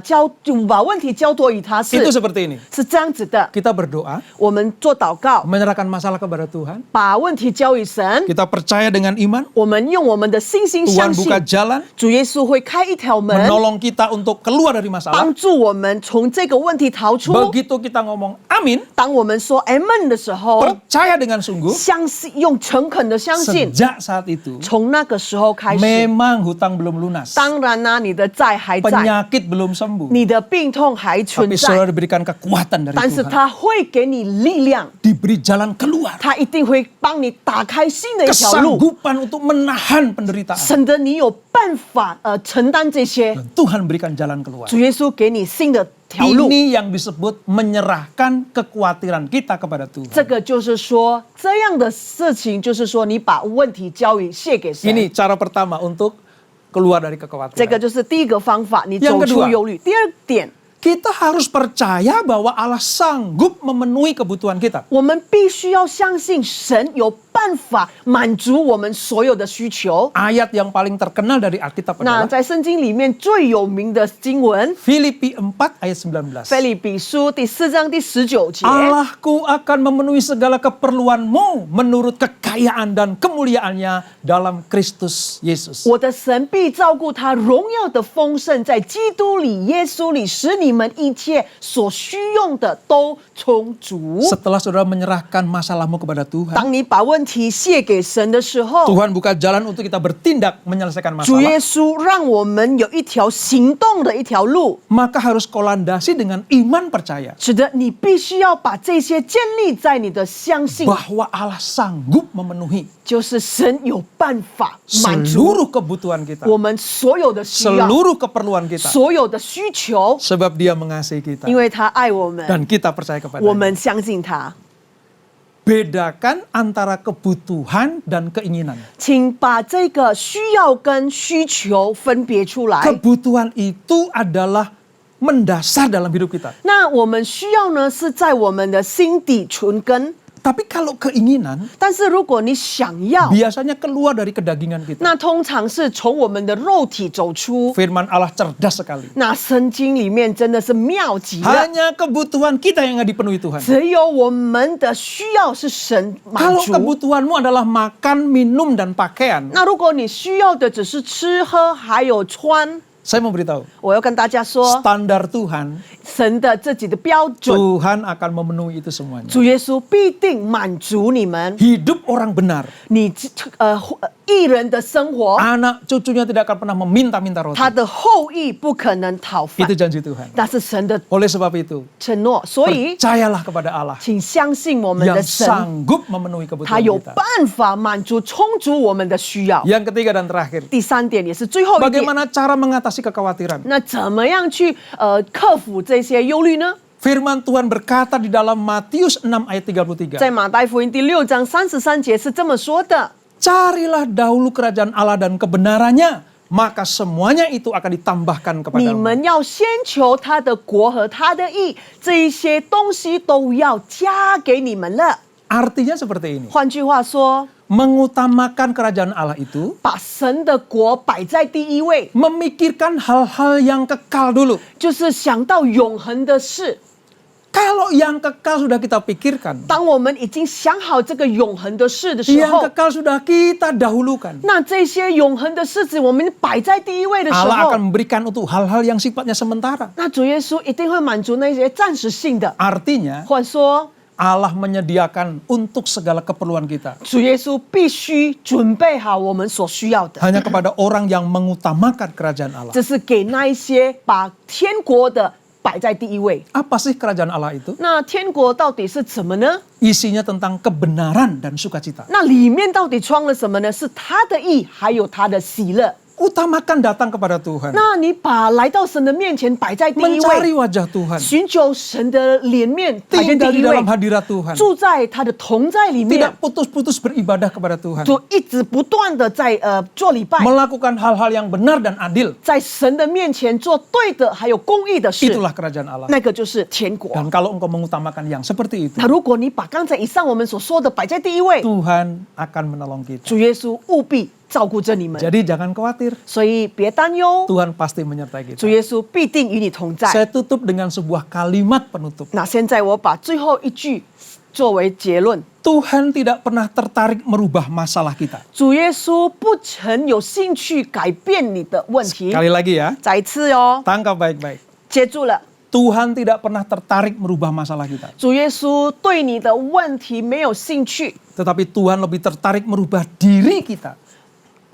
问题交托于他 itu seperti ini. 是这样子的。 Kita berdoa, 我们做祷告， menyerahkan masalah kepada Tuhan. 把问题交于神， Kita percaya dengan iman, 我们用我们的信心 Tuhan 相信 buka jalan, 主耶稣会开一条门， menolong kita untuk keluar dari masalah. 帮助我们从这个问题逃出。 Begitu kita ngomong amin, 当我们说 Amen 的时候， percaya dengan sungguh, 相信用诚恳的相信， sejak saat itu, 从那个时候开始， memang hutang belum lunas. 当然啦、你的债还在， Penyakit belum sembuh. 你的病痛还存 Tapi 在， saudara diberikan kekuatan dari 但是 Tuhan. 他会给你力量， Diberi jalan keluar. 他一定会帮你打开新的一条路， Kesanggupan untuk menahan penderitaan. 省得你有办法承担这些。 Dan Tuhan berikan jalan keluar. 主耶稣给你新的条路。 Ini yang disebut menyerahkan kekhawatiran kita kepada Tuhan. 这个就是说，这样的事情就是说，你把问题交于卸给神。 Ini cara pertama untuk keluar dari 这个 kekhawatiran. 就是第一个方法，你 Yang 走出 kedua 忧虑。第二点， Kita harus percaya bahwa Allah sanggup memenuhi kebutuhan kita. 我们必须要相信神有办法满足我们所有的需求。 Ayat yang paling terkenal dari Alkitab 那 adalah 在圣经里面最有名的经文， Filipi 4 ayat 19. 腓立比书第4章第19节。 Allahku akan memenuhi segala keperluanmu menurut kekayaan dan kemuliaannya dalam Kristus Yesus. 我的神必照顾他荣耀的丰盛，在基督里、耶稣里，使你们一切所需用的都充足。 Setelah saudara menyerahkan masalahmu kepada Tuhan, 当你把问题卸给神的时候， Tuhan buka jalan untuk kita bertindak menyelesaikan 主耶 masalah. 稣让我们有一条行动的一条路， Maka harus kau landasi dengan iman percaya 使得你必须要把这些建立在你的相信， bahwa Allah sanggup memenuhi 就是神有办法满足 seluruh kebutuhan kita, 我们所有的需要， seluruh keperluan kita, 所有的需求， sebab Dia mengasihi kita 因为他爱我们， dan kita percaya 我 kepadanya. 们相信他。 Bedakan antara kebutuhan dan keinginan. 请把这个需要跟需求分别出来。 Kebutuhan itu adalah mendasar dalam hidup kita. 那我们需要呢，是在我们的心底存根。 Tapi kalau keinginan 但是如果你想要， biasanya keluar dari kedagingan kita. 那通常是从我们的肉体走出。 Firman Allah cerdas sekali. 那圣经里面真的是妙极了， Hanya kebutuhan kita yang nggak dipenuhi Tuhan. 只有我们的需要是神满 Kalau 足。 kebutuhanmu adalah makan, minum, dan pakaian, 那如果你需要的只是吃喝还有穿， saya mau beritahu, 我要跟大家说， standar Tuhan, 神的自己的标准， Tuhan akan memenuhi itu semuanya. 主耶稣必定满足你们。 Hidup orang benar, 你艺人的生活， anak cucunya tidak akan pernah meminta-minta roti. 他的后裔不可能讨饭 Itu，janji Tuhan. 那是神的 Oleh sebab itu, 承诺。所以， percayalah kepada Allah 请相信我们的 yang 神， sanggup memenuhi 他 kebutuhan 有 kita. 办法满足充足我们的需要。 Yang ketiga dan terakhir, 第三点也是最后一点， bagaimana cara mengatasi kekhawatiran? 那怎么样去克服这些忧虑呢？ Firman Tuhan berkata di dalam Matius 6 ayat 33. 在马太福音第6章33节是这么说的： Carilah dahulu kerajaan Allah dan kebenarannya, maka semuanya itu akan ditambahkan 你 kepadamu. 们要先求他的国和他的义，这一些东西都要加给你们了。 Artinya seperti ini. 换句话说， Mengutamakan kerajaan Allah itu 把神的国摆在第一位， memikirkan hal-hal yang kekal dulu. 就是想到永恒的事。 Kalau yang kekal sudah kita pikirkan, 当我们已经想好这个永恒的事的时 yang 候， kekal sudah kita dahulukan, 那这些永恒的事情我们摆在第一位的时 Allah 候， akan memberikan untuk hal-hal yang sifatnya sementara. 那主耶稣一定会满足那些暂时性的。 Artinya 或者说， Allah menyediakan untuk segala keperluan kita. 主耶稣必须准备好我们所需要的， Hanya kepada orang yang mengutamakan kerajaan Allah. 这是给那一些把天国的摆在第一位。 Apa sih kerajaan Allah itu? 那天国到底是什么呢？ Isinya tentang kebenaran dan sukacita. 那里面到底装了什么呢？是他的义，还有他的喜乐。 Utamakan datang kepada Tuhan. 那你把来到神的面前摆在第一 Mencari 位， wajah Tuhan. 寻求神的脸面摆在 Tinggal 第 di 一位 dalam，hadirat Tuhan. 住在他的同在里面 Tidak，putus-putus beribadah kepada Tuhan. 就一直不断的在做礼拜， Melakukan hal-hal yang benar dan adil. 在神的面前做对的还有公义的事， Itulah kerajaan Allah. 那个就是天国。 Dan kalau engkau mengutamakan yang seperti itu, 那如果你把刚才以上我们所说的摆在第一位， Tuhan akan menolong kita. 主耶稣务必照顾着你们， Jadi jangan khawatir. 所以别担忧， Tuhan pasti menyertai 主 kita. 耶稣必定与你同在。 Saya tutup dengan sebuah kalimat penutup. 那现在我把最后一句作为结论： Tuhan tidak pernah tertarik merubah masalah kita. 主耶稣不曾有兴趣改变你的问题。 Sekali lagi ya, 再一次哦， tangkap baik-baik. 接住了。 Tuhan tidak pernah tertarik merubah masalah kita. 主耶稣对你的问题没有兴趣， Tetapi Tuhan lebih tertarik merubah diri kita.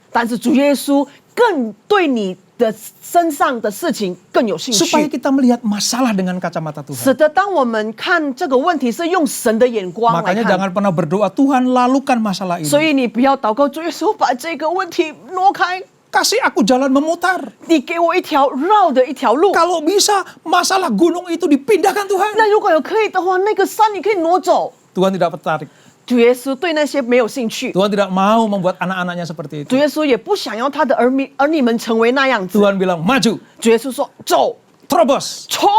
但是主耶稣更对你的身上的事情更有兴 Supaya 趣， kita melihat masalah dengan kacamata Tuhan. 使得当我们看这个问题是用神的眼光来 Makanya 看。 jangan pernah berdoa, Tuhan lalukan masalah 所 ini. 以你不要祷告，主耶稣把这个问题挪开， Kasih aku jalan memutar. 你给我一条绕的一条路。 Kalau bisa masalah gunung itu dipindahkan Tuhan. 那如果有可以的话，那个山你可以挪走。 Tuhan tidak tertarik. 主耶稣对那些没有兴趣， Tuhan tidak mau membuat anak-anaknya seperti 主 itu. 耶稣也不想要他的儿女们成为那样子。 Tuhan bilang maju. 主耶稣说走， terobos, 冲，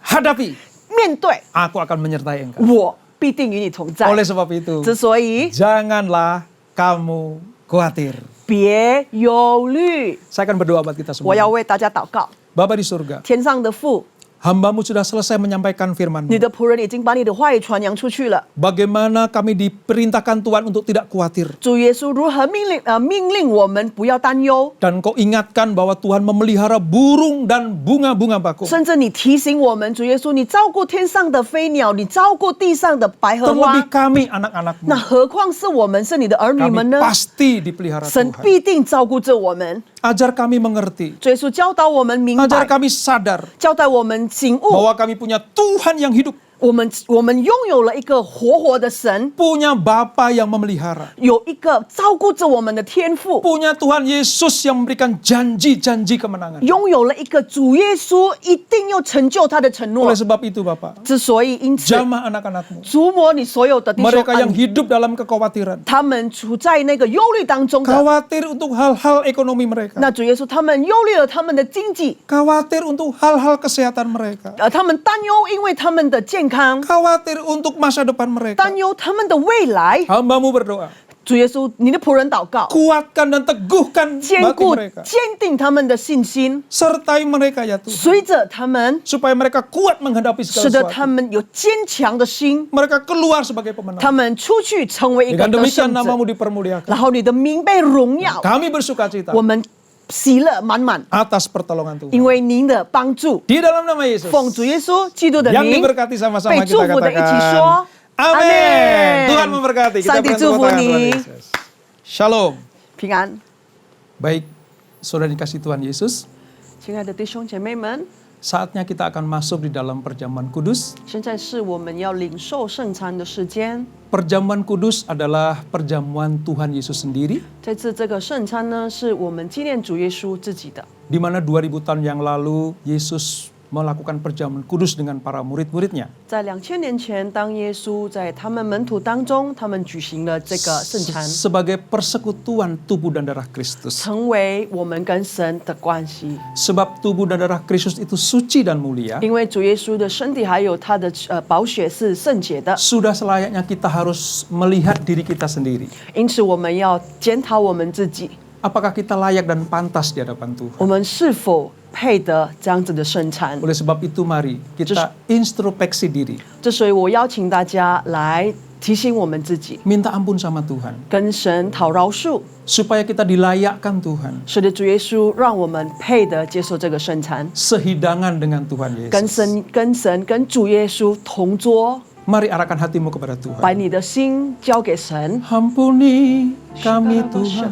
hadapi. 面对， Aku akan menyertai engkau. 我必定与你同在。 Oleh sebab itu, 之所以 janganlah kamu khawatir. 别忧虑， Saya akan berdoa buat kita 我 semua. 要为大家祷告。 Bapa di surga, 天上的父， hamba-Mu sudah selesai menyampaikan 你 firman-Mu. 的仆人已经把你的话语传扬出去了。 Bagaimana kami diperintahkan Tuhan untuk tidak khawatir. 主耶稣如何命令我们不要担忧， Dan kau ingatkan bahwa Tuhan memelihara burung dan bunga-bunga bakung. 甚至你提醒我们，主耶稣，你照顾天上的飞鸟，你照顾地上的百合花 Terlebih，kami anak-anak-Mu. 那何况是我们，是你的儿女 Kami 们呢？ pasti dipelihara 神 Tuhan. 必定照顾着我们。 Ajar kami mengerti. 主耶稣教导我们明 Ajar 白， kami sadar 交代我们醒悟， bahwa kami punya Tuhan yang hidup. 我们拥有了一个活活的神， Punya Bapa yang memelihara. 有一个照顾着我们的天父， Punya Tuhan Yesus yang memberikan janji-janji kemenangan. 拥有了一个主耶稣一定要成就他的承诺 Oleh。sebab itu Bapak, 之所以因此， jamah anak-anakmu. 触摸你所有的弟兄 Mereka yang 姊妹， hidup dalam kekhawatiran. 他们处在那个忧虑当中的。 Khawatir untuk hal-hal ekonomi mereka. 那主耶稣，他们忧虑了他们的经济， Khawatir untuk hal-hal kesehatan mereka. 他们担忧因为他们的健康， Khawatir untuk masa depan mereka. 担忧他们的未来。 Hamba-Mu berdoa. 主耶稣，你的仆人祷告， Kuatkan dan teguhkan 坚 hati 固、 mereka. 坚定他们的信心， Sertai mereka ya Tuhan. 随着他们， Supaya mereka kuat menghadapi 使 segala 得 sesuatu. 他们有坚强的心， Mereka keluar sebagai 他 pemenang. 们出去成为一个 Dengan 得 demikian 胜者， namamu dipermuliakan. 然后你的名被荣耀， Kami bersuka cita 我们喜乐满满， atas pertolongan Tuhan. 因为您的帮助。 Di dalam nama Yesus. 奉主耶稣基督的 Yang 名， diberkati sama-sama 被 kita 祝福的一起 katakan. 说 Amin. Tuhan memberkati. Kita 上帝 berikan 祝 tepuk 福 tangan kepada 你， Yesus. Shalom. 平安。 Baik, saudara dikasih Tuhan Yesus, 亲爱的弟兄姐妹们， saatnya kita akan masuk di dalam perjamuan kudus. 现在是我们要领受圣餐的时间。 Perjamuan kudus adalah perjamuan Tuhan Yesus sendiri, 这次这个圣餐呢，是我们纪念主耶稣自己的。 di mana 2000 tahun yang lalu Yesus melakukan perjamuan kudus dengan para murid-muridnya. 在2000年前，当耶稣在他们门徒当中，他们举行了这个圣餐， Sebagai persekutuan tubuh dan darah Kristus. 成为我们跟神的关系。 Sebab tubuh dan darah Kristus itu suci dan mulia. 因为主耶稣的身体还有他的宝血是圣洁的， Sudah selayaknya kita harus melihat diri kita sendiri. 因此我们要检讨我们自己， Apakah kita layak dan pantas di hadapan Tuhan? 我们是否配得这样子的圣餐？ Oleh sebab itu mari kita introspeksi diri. 这所以我邀请大家来提醒我们自己， Minta ampun sama Tuhan. 跟神讨饶恕， Supaya kita dilayakkan Tuhan. 使得主耶稣让我们配得接受这个圣餐， Sehidangan dengan Tuhan 跟 Yesus. 神跟主耶稣同桌， Mari arahkan hatimu kepada 把 Tuhan. 你的心交给神。 Ampuni kami Tuhan.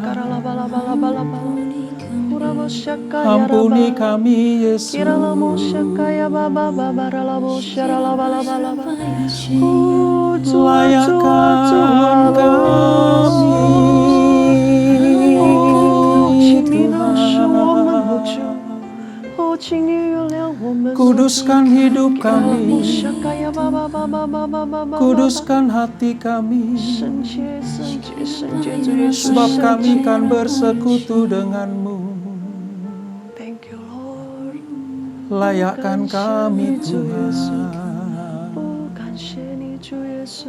Ampuni kami Yesus. Layakkan kami. Kuduskan hidup kami. Kuduskan hati kami. Sebab kami kan bersekutu denganmu. Thank you, Lord. Layakkan kami Tuhan. 感谢你，主耶稣。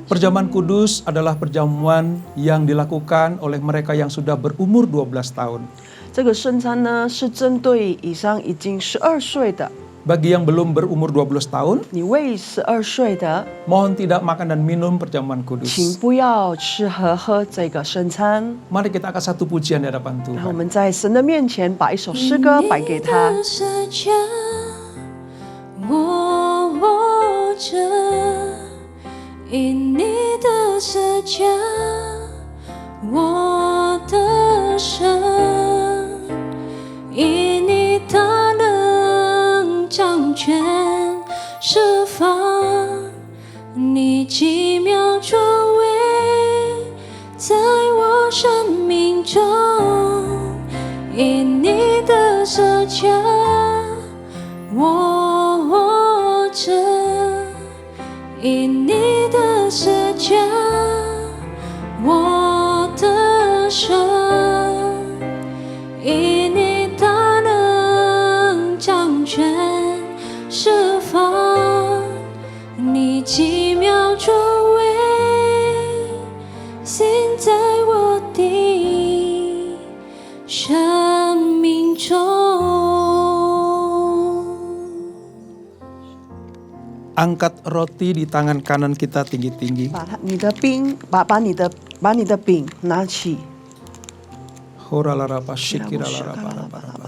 Perjamuan kudus adalah perjamuan yang dilakukan oleh mereka yang sudah berumur 12 tahun. 这个圣餐呢，是针对以上已经12岁的， Bagi yang belum berumur 12 tahun, 你未12岁的， mohon tidak makan dan minum perjamuan 请 kudus. 不要吃和喝这个圣餐。 Mari kita angkat satu pujian di hadapan 然后我 Tuhan. 们在神的面前把一首诗歌摆给他。我握着，因你的舍加，我的神，因你大能掌权释放，你奇妙作为在我生命中，因你的舍加，我握着，因你的舍加，我的神，因你大能释放你奇妙作为，行在我的生命中。 Angkat roti di tangan kanan kita tinggi-tinggi. 把你的饼，把你的饼拿起。 Horalarapa, shikiralarapa.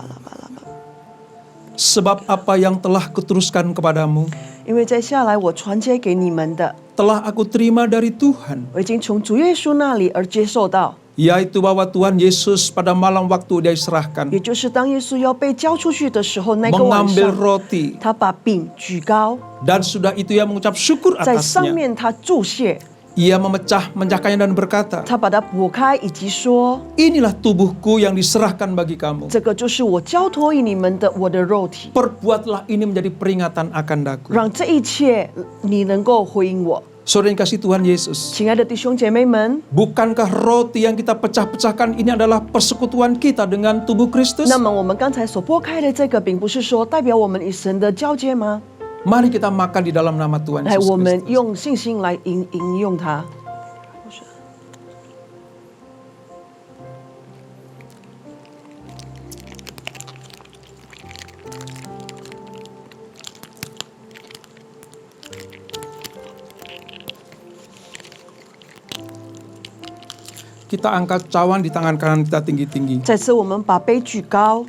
Sebab apa yang telah kuteruskan kepadamu, 因为接下来我传接给你们的， telah aku terima dari Tuhan, 我已经从主耶稣那里而接受到， yaitu bahwa Tuhan Yesus pada malam waktu dia diserahkan, 也就是当耶稣要被交出去的时候，那个晚 mengambil 上， roti, 他把饼举高， dan sudah itu ia mengucap syukur 在上 atasnya. 面他注谢， Ia memecahkannya dan berkata, 他把它剥开，以及说， inilah tubuhku yang diserahkan bagi kamu. 这个就是我交托于你们的我的肉体， Perbuatlah ini menjadi peringatan akan daku. 让这一切你能够回应我。 Saudara yang kasih Tuhan Yesus, 亲爱的弟兄姐妹们， bukankah roti yang kita pecah-pecahkan ini adalah persekutuan kita dengan tubuh Kristus? 那么我们刚才所剥开的这个饼，不是说代表我们与神的交接吗？ Mari kita makan di dalam nama Tuhan 来， Yesus 我们 Kristus. 用信心来饮用它。 Kita angkat cawan di tangan kanan kita tinggi-tinggi. 再次，我们把杯举高。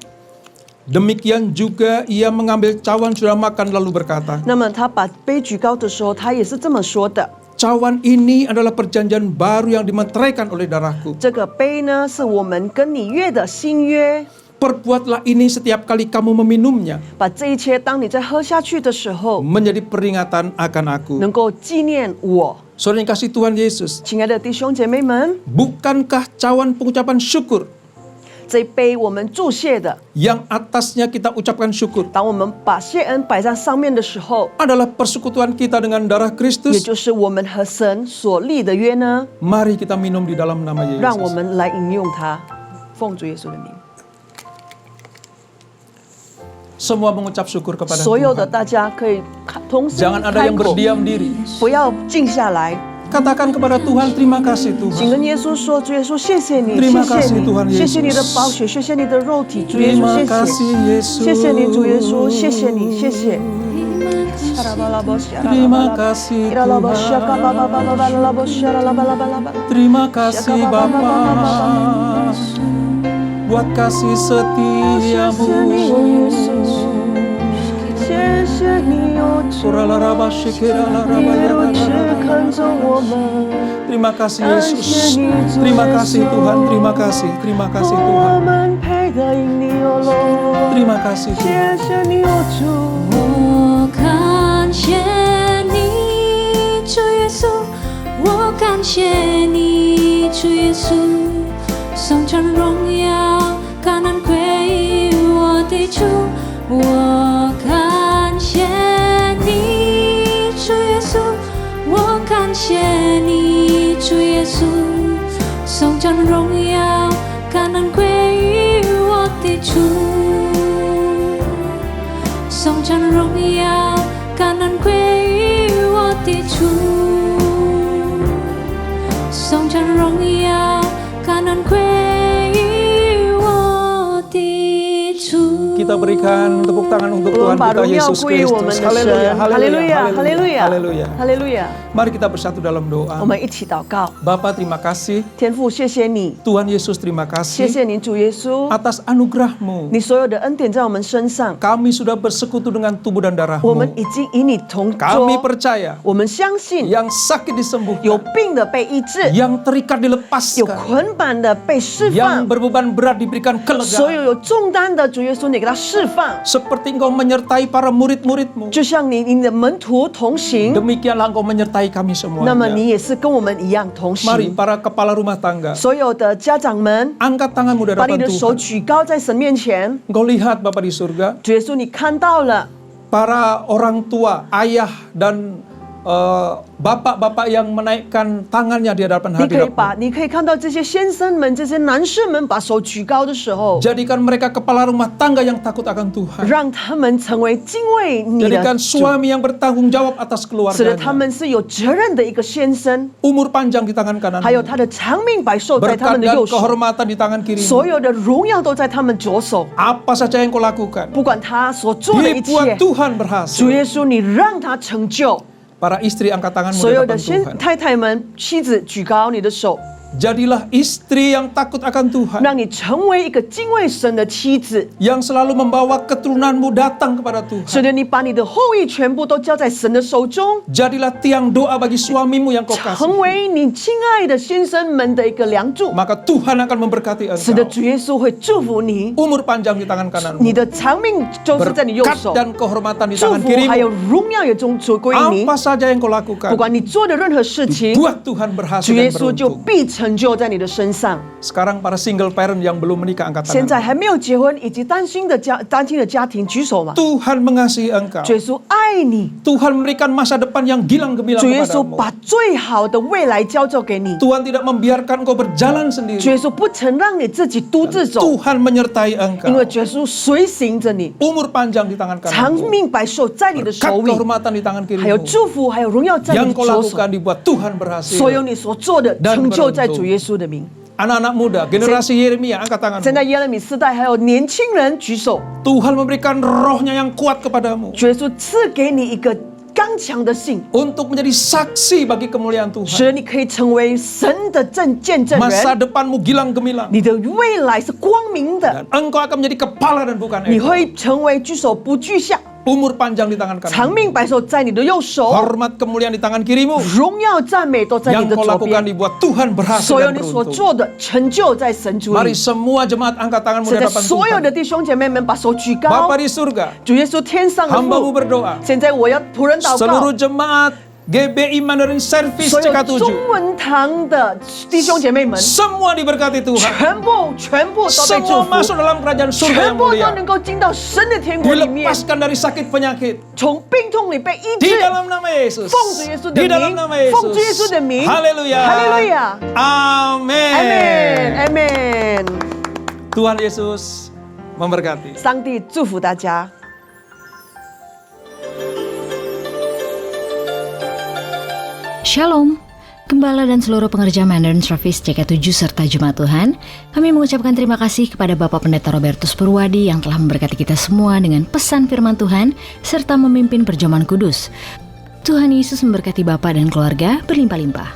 Demikian juga ia mengambil cawan sudah makan lalu berkata, 那么他把杯举高的时候，他也是这么说的： cawan ini adalah perjanjian baru yang dimeteraikan oleh darahku. 这个杯呢，是我们跟你约的新约。 Perbuatlah ini setiap kali kamu meminumnya, 把这一切，当你在喝下去的时候， menjadi peringatan akan aku. 能够纪念我。 Saudara yang kasih Tuhan Yesus, 亲爱的弟兄姐妹们， bukankah cawan pengucapan syukur 这一杯我们注谢的， yang atasnya kita ucapkan syukur 当我们把谢恩摆在上面的时候， adalah persekutuan kita dengan darah 也 Kristus? 就是我们和神所立的约呢？ Mari kita minum di dalam nama 让我 Yesus. 们来饮用它，奉主耶稣的名。 Semua mengucap syukur kepada 所有的 Tuhan. 大家可以同声 Jangan ada 开 yang 口， berdiam diri. 不要静下来。 Katakan kepada Tuhan, terima kasih 请 Tuhan. 跟耶稣说：“主耶稣，谢谢你， Terima 谢谢 kasih Tuhan 你，谢谢你的 Yesus. 宝血，谢谢你的肉体，主耶稣， Terima 谢 kasih 谢， Yesus. 谢谢你，主耶稣，谢谢你，谢谢。” Terima kasih Tuhan. Terima kasih Bapa buat kasih setiamu. 谢谢你，哦主，一路只看着我们。 Terima kasih Yesus. Terima kasih Tuhan. Terima kasih. Terima kasih 我 Tuhan. 们配得因你哦Lord， Terima kasih 谢 Tuhan. 谢你哦主。 我感谢你，主耶稣，我感谢你，主耶稣，颂赞荣耀，感恩归于我的主。我感谢你，主耶稣，我感谢你，主耶稣，颂赞荣耀，感恩归于我的主。颂赞荣耀，感恩归于我的主。颂赞荣耀，感恩归于我的主。 Kita berikan tepuk tangan untuk 我 Tuhan 们把 kita 荣耀 Yesus 归于我们 Kristus. 的神， Haleluya, 哈利路亚，哈利路 haleluya, 亚， haleluya. 哈利路亚。 Mari kita bersatu dalam 我 doa. 们一起祷告， Bapa terima kasih, 天父，谢谢你， Tuhan Yesus terima 谢 kasih 谢你，主耶稣， atas anugerah-Mu. 你所有的恩典在我们身上， Kami sudah bersekutu dengan tubuh dan 我们 darah-Mu. 已经与你同 Kami 桌， percaya 我们相信 yang sakit 有 disembuhkan, 病的被医治， yang terikat 有 dilepaskan, 捆绑的被释 yang 放， berbeban berat diberikan 所有 kelegaan. 有重担的主耶稣，你给他释放， Seperti Engkau menyertai para murid-murid-Mu, 就像你的门徒同行， demikianlah Engkau menyertai kami 那么 semuanya. 你也是跟我们一样同 Mari 行。 para kepala rumah tangga, 所有的家长们， angkat tanganmu di 把你 hadapan 的手 Tuhan. 举高在神面前， Engkau lihat Bapa di surga, 主耶稣，你看到了 para orang tua, ayah dan bapak-bapak yang menaikkan tangannya di hadapan 你可以看到这些先生们、这些男士们把手举高的时候， Jadikan mereka kepala rumah tangga yang takut akan Tuhan. 让他们成为敬畏你的 Jadikan 主， suami yang bertanggung jawab atas 使得他 keluarganya. 们是有责任的一个先生， Umur panjang di tangan 还有 kananmu. 他的长命百寿在他 Berkat 们的 dan 右手， kehormatan di tangan 所 kirimu. 有的荣耀都在他们左手。 Apa saja yang kau lakukan, 不管他所做的一 dibuat 切， Tuhan 主 berhasil. 耶稣，你让他成就。 Para istri angkat tanganmu 所 di 有的 depan 先 Tuhan. 太太们、妻子举高你的手， Jadilah istri yang takut akan Tuhan. 让你成为一个敬畏神的妻子， Yang selalu membawa keturunanmu datang kepada 使 Tuhan. 得你把你的后裔全部都交在神的手中， Jadilah tiang doa bagi suamimu yang kau 成 kasih. 为你亲爱的先生们的一个梁柱， Maka Tuhan akan memberkati 使得 engkau. 主耶稣会祝福你， Umur panjang di tangan 你 kananmu. 的长命就是在你右 Berkat 手， dan kehormatan di 祝 tangan 福还有 kirimu. 荣耀也中归你。 Apa saja yang kau 不 lakukan, 管你做的任何事情， buat Tuhan berhasil 主耶 dan 稣就 beruntung. 必成就在你的身上。 Sekarang para single parent yang belum menikah angkat 现在 tangan. 还没有结婚以及单亲的家庭举手嘛？ Tuhan mengasihi engkau. 主耶稣爱你， Tuhan memberikan masa depan yang gilang gemilang 主耶稣 kepadamu. 把最好的未来交托给你。 Tuhan tidak membiarkan engkau berjalan 主 sendiri. 耶稣不曾让你自己独自走， Tuhan menyertai 因为 engkau. 主耶稣随行着你， Umur panjang di tangan 长 kananmu. 命百寿在你的 Berkat 手里， kehormatan di tangan 还有 kirimu. 祝福，还有荣耀在你 Yang 的 kau 左手。 lakukan dibuat Tuhan berhasil. 所有你所做的 Dan 成就在 beruntung. 主耶稣的名。 Anak-anak muda, generasi Yeremia, angkat 现在 tanganmu. 耶利米世代还有年轻人举手， Tuhan memberikan rohnya yang kuat kepadamu. 主耶稣赐给你一个刚强的信， Untuk menjadi saksi bagi kemuliaan 使 Tuhan. 得你可以成为神的见证 Masa 人。 depanmu gilang gemilang. 你的未来是光明的， Dan engkau akan menjadi kepala dan bukan 你 ekor. 会成为居首不居下， Umur panjang di tangan 长 kanan. 命百寿在你的右手， Hormat kemuliaan di tangan kirimu. 荣耀赞美都在你 Yang 的 kau 左 lakukan 边。 dibuat Tuhan berhasil 所有 dan 你所 beruntung. 做的成就在神主 Mari 里。 semua jemaat angkat tanganmu di 现在 hadapan 所有的 Tuhan. 弟兄姐妹们把手举高 Bapa，di surga, 主耶稣天上的 hambamu 父， berdoa. 现在我要仆人祷 Seluruh 告， jemaat GBI Mandarin Service 所有 CK7. 中文堂的弟兄姐妹们， Semua diberkati Tuhan. 全部都被祝 Semua 福， masuk dalam kerajaan surga 全 yang 部都 mulia. 能够进到神的天国里面， Dilepaskan dari sakit penyakit. 从病痛里被医 Di 治。 dalam nama Yesus. 奉主耶稣的 Di dalam 名 nama， 奉主耶稣 Yesus. 的名， Haleluya. 哈利路亚， Amin. Amen，Amen。 Tuhan Yesus memberkati. 上帝祝福大家。 Shalom, Gembala dan seluruh pengerja Mandarin Service CK7 serta Jemaat Tuhan, kami mengucapkan terima kasih kepada Bapak Pendeta Robertus Purwadi yang telah memberkati kita semua dengan pesan firman Tuhan serta memimpin perjamuan kudus. Tuhan Yesus memberkati Bapak dan keluarga berlimpah-limpah.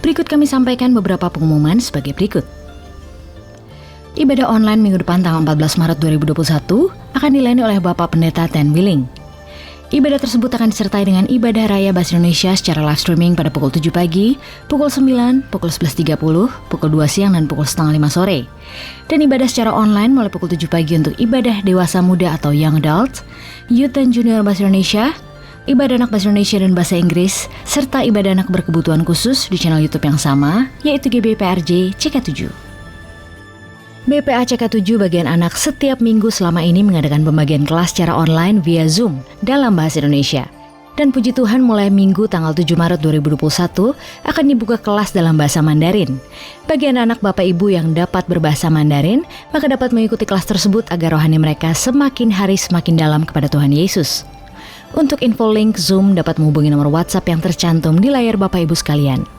Berikut kami sampaikan beberapa pengumuman sebagai berikut. Ibadah online minggu depan tanggal 14 Maret 2021 akan dilayani oleh Bapak Pendeta Ten Willing. Ibadah tersebut akan disertai dengan ibadah raya bahasa Indonesia secara live streaming pada pukul 7 pagi, pukul 9, pukul 11.30, pukul 2 siang, dan pukul setengah 5 sore. Dan ibadah secara online mulai pukul 7 pagi untuk ibadah dewasa muda atau young adult, youth dan junior bahasa Indonesia, ibadah anak bahasa Indonesia dan bahasa Inggris, serta ibadah anak berkebutuhan khusus di channel YouTube yang sama, yaitu GBPRJ CK7. BPA CK7 bagian anak setiap minggu selama ini mengadakan pembagian kelas secara online via Zoom dalam bahasa Indonesia. Dan puji Tuhan mulai minggu tanggal 7 Maret 2021 akan dibuka kelas dalam bahasa Mandarin. Bagi anak Bapak Ibu yang dapat berbahasa Mandarin, maka dapat mengikuti kelas tersebut agar rohani mereka semakin hari semakin dalam kepada Tuhan Yesus. Untuk info link Zoom dapat menghubungi nomor WhatsApp yang tercantum di layar Bapak Ibu sekalian.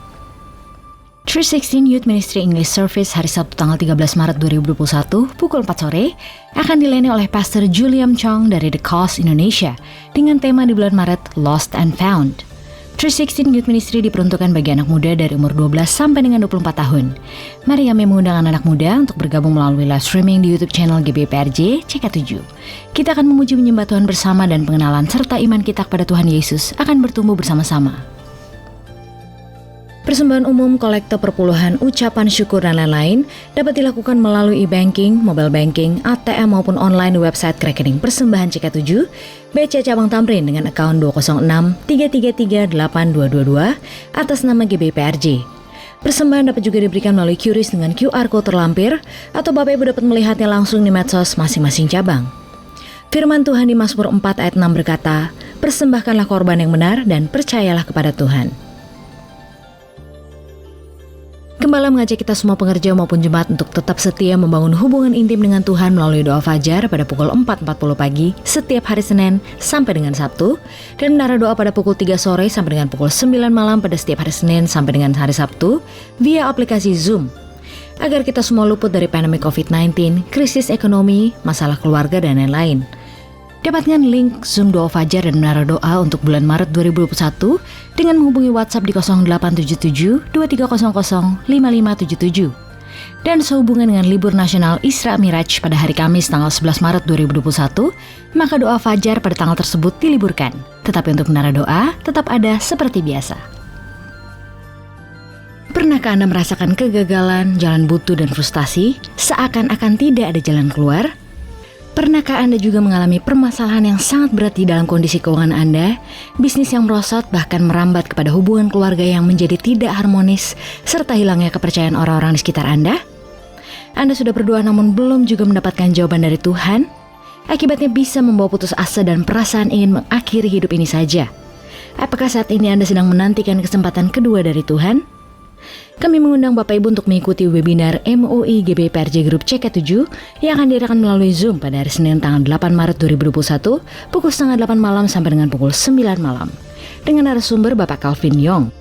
316 Youth Ministry English Service hari Sabtu tanggal 13 Maret 2021 pukul 4 sore akan dilayani oleh Pastor Juliam Chong dari The Cause Indonesia dengan tema di bulan Maret Lost and Found. 316 Youth Ministry diperuntukkan bagi anak muda dari umur 12 sampai dengan 24 tahun. Mari kami mengundang anak muda untuk bergabung melalui live streaming di YouTube channel GBPRJ CK7. Kita akan memuji menyembah Tuhan bersama dan pengenalan serta iman kita kepada Tuhan Yesus akan bertumbuh bersama-sama. Persembahan umum, kolektor perpuluhan, ucapan syukur, dan lain-lain dapat dilakukan melalui e-banking, mobile banking, ATM maupun online di website rekening persembahan CK7, BC Cabang Tamrin dengan akun 206-333-8222 atas nama GBPRJ. Persembahan dapat juga diberikan melalui QRIS dengan QR Code terlampir atau Bapak Ibu dapat melihatnya langsung di medsos masing-masing cabang. Firman Tuhan di Mazmur 4 ayat 6 berkata, Persembahkanlah korban yang benar dan percayalah kepada Tuhan. Gembala mengajak kita semua pengerja maupun jemaat untuk tetap setia membangun hubungan intim dengan Tuhan melalui doa fajar pada pukul 4.40 pagi setiap hari Senin sampai dengan Sabtu, dan menara doa pada pukul 3 sore sampai dengan pukul 9 malam pada setiap hari Senin sampai dengan hari Sabtu via aplikasi Zoom. Agar kita semua luput dari pandemi COVID-19, krisis ekonomi, masalah keluarga, dan lain-lain. Dapatkan link Zoom Doa Fajar dan Menara Doa untuk bulan Maret 2021 dengan menghubungi WhatsApp di 0877 2300 5577. Dan sehubungan dengan libur nasional Isra Miraj pada hari Kamis tanggal 11 Maret 2021, maka doa fajar pada tanggal tersebut diliburkan. Tetapi untuk Menara Doa tetap ada seperti biasa. Pernahkah Anda merasakan kegagalan, jalan buntu, dan frustasi, seakan-akan tidak ada jalan keluar? Pernahkah Anda juga mengalami permasalahan yang sangat berat di dalam kondisi keuangan Anda, bisnis yang merosot, bahkan merambat kepada hubungan keluarga yang menjadi tidak harmonis, serta hilangnya kepercayaan orang-orang di sekitar Anda? Anda sudah berdoa namun belum juga mendapatkan jawaban dari Tuhan? Akibatnya bisa membawa putus asa dan perasaan ingin mengakhiri hidup ini saja. Apakah saat ini Anda sedang menantikan kesempatan kedua dari Tuhan? Kami mengundang Bapak Ibu untuk mengikuti webinar MOI GBPRJ Group CK7 yang akan diadakan melalui Zoom pada hari Senin tanggal 8 Maret 2021 pukul 7:30 malam sampai dengan pukul 9 malam dengan narasumber Bapak Calvin Yong.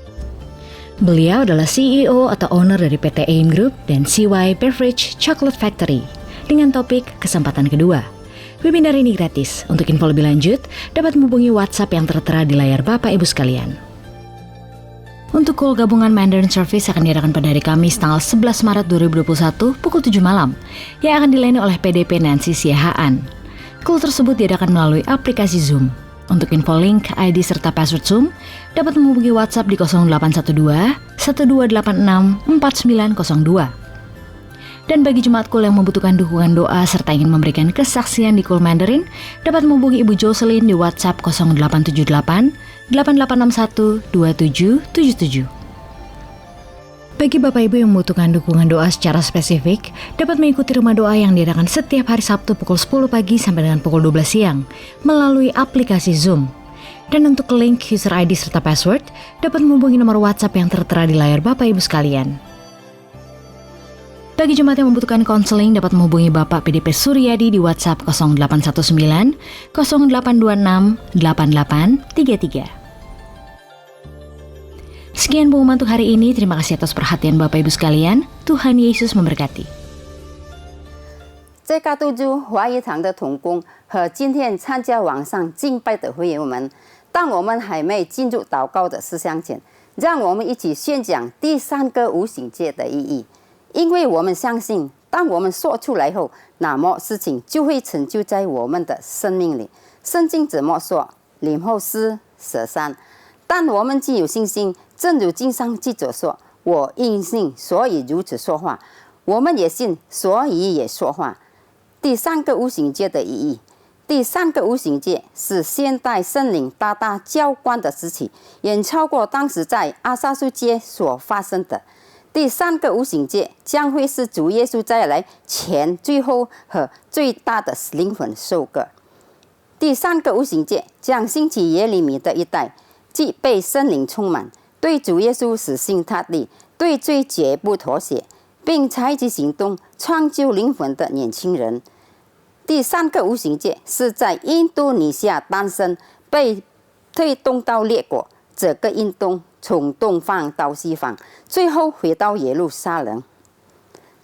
Beliau adalah CEO atau owner dari PT AIM Group dan CY Beverage Chocolate Factory dengan topik kesempatan kedua. Webinar ini gratis. Untuk info lebih lanjut dapat menghubungi WhatsApp yang tertera di layar Bapak Ibu sekalian. Untuk call gabungan Mandarin Service akan diadakan pada hari Kamis tanggal 11 Maret 2021 pukul 7 malam yang akan dilayani oleh PDP Nancy Siahaan. Call tersebut diadakan melalui aplikasi Zoom. Untuk info link, ID serta password Zoom dapat menghubungi WhatsApp di 0812 1286 4902. Dan bagi jemaat call yang membutuhkan dukungan doa serta ingin memberikan kesaksian di call Mandarin, dapat menghubungi Ibu Jocelyn di WhatsApp 0878 8861 2777. Bagi Bapak Ibu yang membutuhkan dukungan doa secara spesifik, dapat mengikuti rumah doa yang diadakan setiap hari Sabtu pukul 10 pagi sampai dengan pukul 12 siang melalui aplikasi Zoom. Dan untuk link, user ID serta password, dapat menghubungi nomor WhatsApp yang tertera di layar Bapak Ibu sekalian. Bagi jemaat yang membutuhkan konseling dapat menghubungi Bapak PDP Suryadi di WhatsApp 0819 0826 8833. Sekian pengumuman untuk hari ini. Terima kasih atas perhatian Bapak Ibu sekalian. Tuhan Yesus memberkati. 这个督主华语堂的同工和今天参加网上敬拜的会友们，当我们还没进入祷告的思想前，让我们一起宣讲第三个无形界的意义。因为我们相信，当我们说出来后，那么事情就会成就在我们的生命里。圣经怎么说？林后诗舍山。但我们既有信心，正如经上记着说：“我因信，所以如此说话。”我们也信，所以也说话。第三个无形界的意义。第三个无形界是现代圣灵大大浇灌的时期，远超过当时在阿萨苏街所发生的。第三个无形界将会是主耶稣再来前最后和最大的灵魂收割。第三个无形界将兴起耶利米的一代，即被圣灵充满，对主耶稣死心塌地，对罪绝不妥协，并采取行动创救灵魂的年轻人。第三个无形界是在印度尼西亚诞生，被推动到列国，这个运动从东方到西方，最后回到耶路撒冷。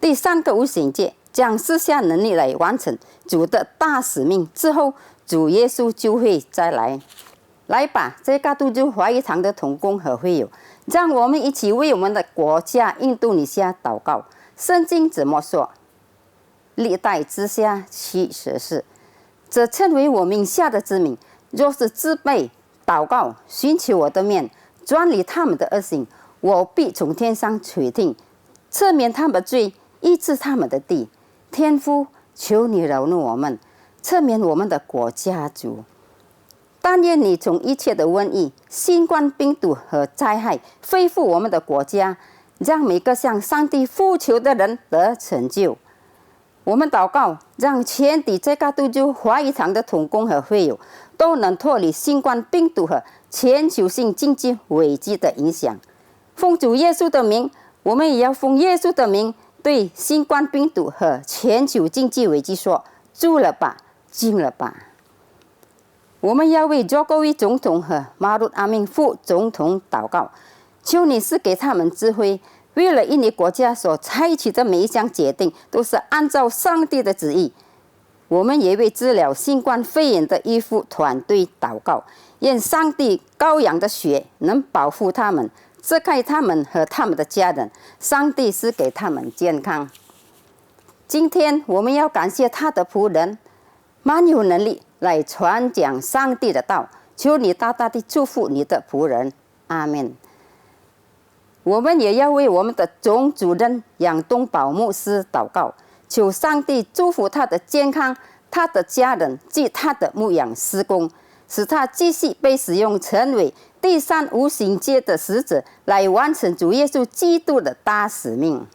第三个无形界将施下能力来完成主的大使命，之后主耶稣就会再来。来吧，这个督主华语堂的同工和会友，让我们一起为我们的国家印度尼西亚祷告。圣经怎么说？历代之下70世，这称为我名下的之民，若是自卑祷告，寻求我的面，专离他们的恶行，我必从天上垂听，赦免他们的罪，医治他们的地。天父，求你饶恕我们，赦免我们的国家主。但愿你从一切的瘟疫、新冠病毒和灾害恢复我们的国家，让每个向上帝呼求的人得成就。我们祷告，让全体这个督主华语堂的同工和会友都能脱离新冠病毒和全球性经济危机的影响。奉主耶稣的名，我们也要奉耶稣的名，对新冠病毒和全球经济危机说：住了吧，静了吧。我们要为佐科维总统和马鲁阿明副总统祷告，求你赐给他们智慧。为了印尼国家所采取的每一项决定，都是按照上帝的旨意。我们也为治疗新冠肺炎的医护团队祷告，愿上帝羔羊的血能保护他们，遮盖他们和他们的家人。上帝是给他们健康。今天我们要感谢他的仆人，蛮有能力来传讲上帝的道。求你大大的祝福你的仆人，阿们。我们也要为我们的总主任杨东宝牧师祷告，求上帝祝福他的健康，他的家人及他的牧养事工，使他继续被使用成为第三无形界的使者，来完成主耶稣基督的大使命。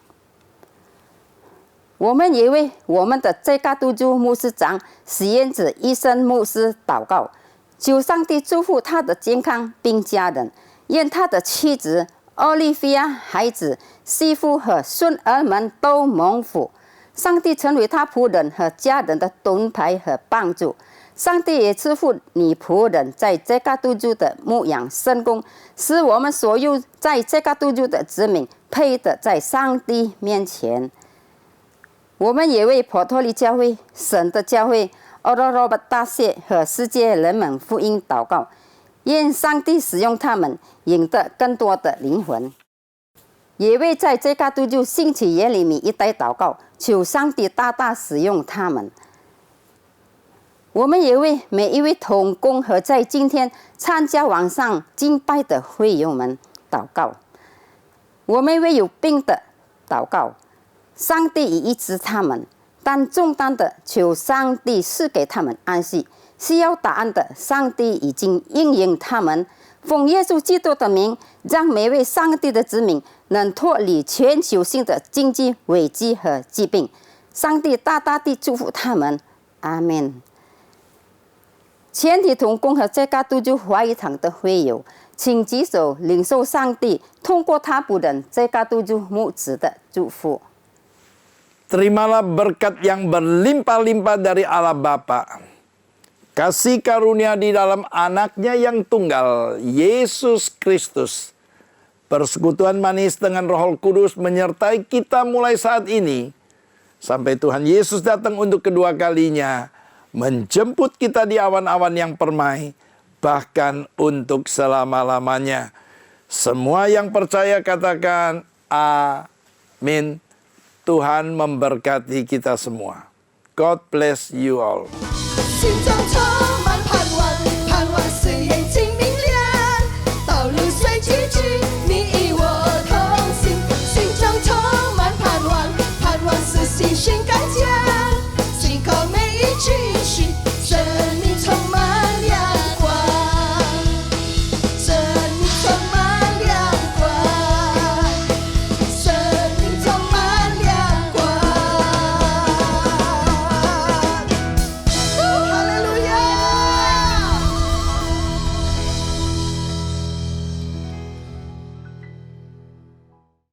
我们也为我们的在加督州牧师长实验者医生牧师祷告，求上帝祝福他的健康并家人，愿他的妻子奥利菲亚、孩子、媳妇和孙儿们都蒙福。上帝成为他仆人和家人的盾牌和帮助。上帝也赐福你仆人在这加督州的牧养圣工，使我们所有在这加督州的子民配得在上帝面前。我们也为波托利教会、神的教会、欧罗罗巴大学和世界人们福音祷告，愿上帝使用他们，赢得更多的灵魂。也为在这加督州兴起耶利米一带祷告，求上帝大大使用他们。我们也为每一位同工和在今天参加网上敬拜的会友们祷告。我们为有病的祷告，上帝已医治他们，但重担的求上帝赐给他们安息。需要答案的，上帝已经应允他们。奉耶稣基督的名，让每位上帝的子民能脱离全球性的经济危机和疾病。上帝大大地祝福他们，阿们。全体同工和在加督州华语堂的会友，请举手领受上帝通过他仆人在加督州牧子的祝福。Terimalah berkat yang berlimpah-limpah dari Allah Bapa, kasih karunia di dalam anaknya yang tunggal, Yesus Kristus, persekutuan manis dengan Roh Kudus menyertai kita mulai saat ini, sampai Tuhan Yesus datang untuk kedua kalinya, menjemput kita di awan-awan yang permai, bahkan untuk selama-lamanya. Semua yang percaya katakan amin. Tuhan memberkati kita semua. God bless you all. 心中充满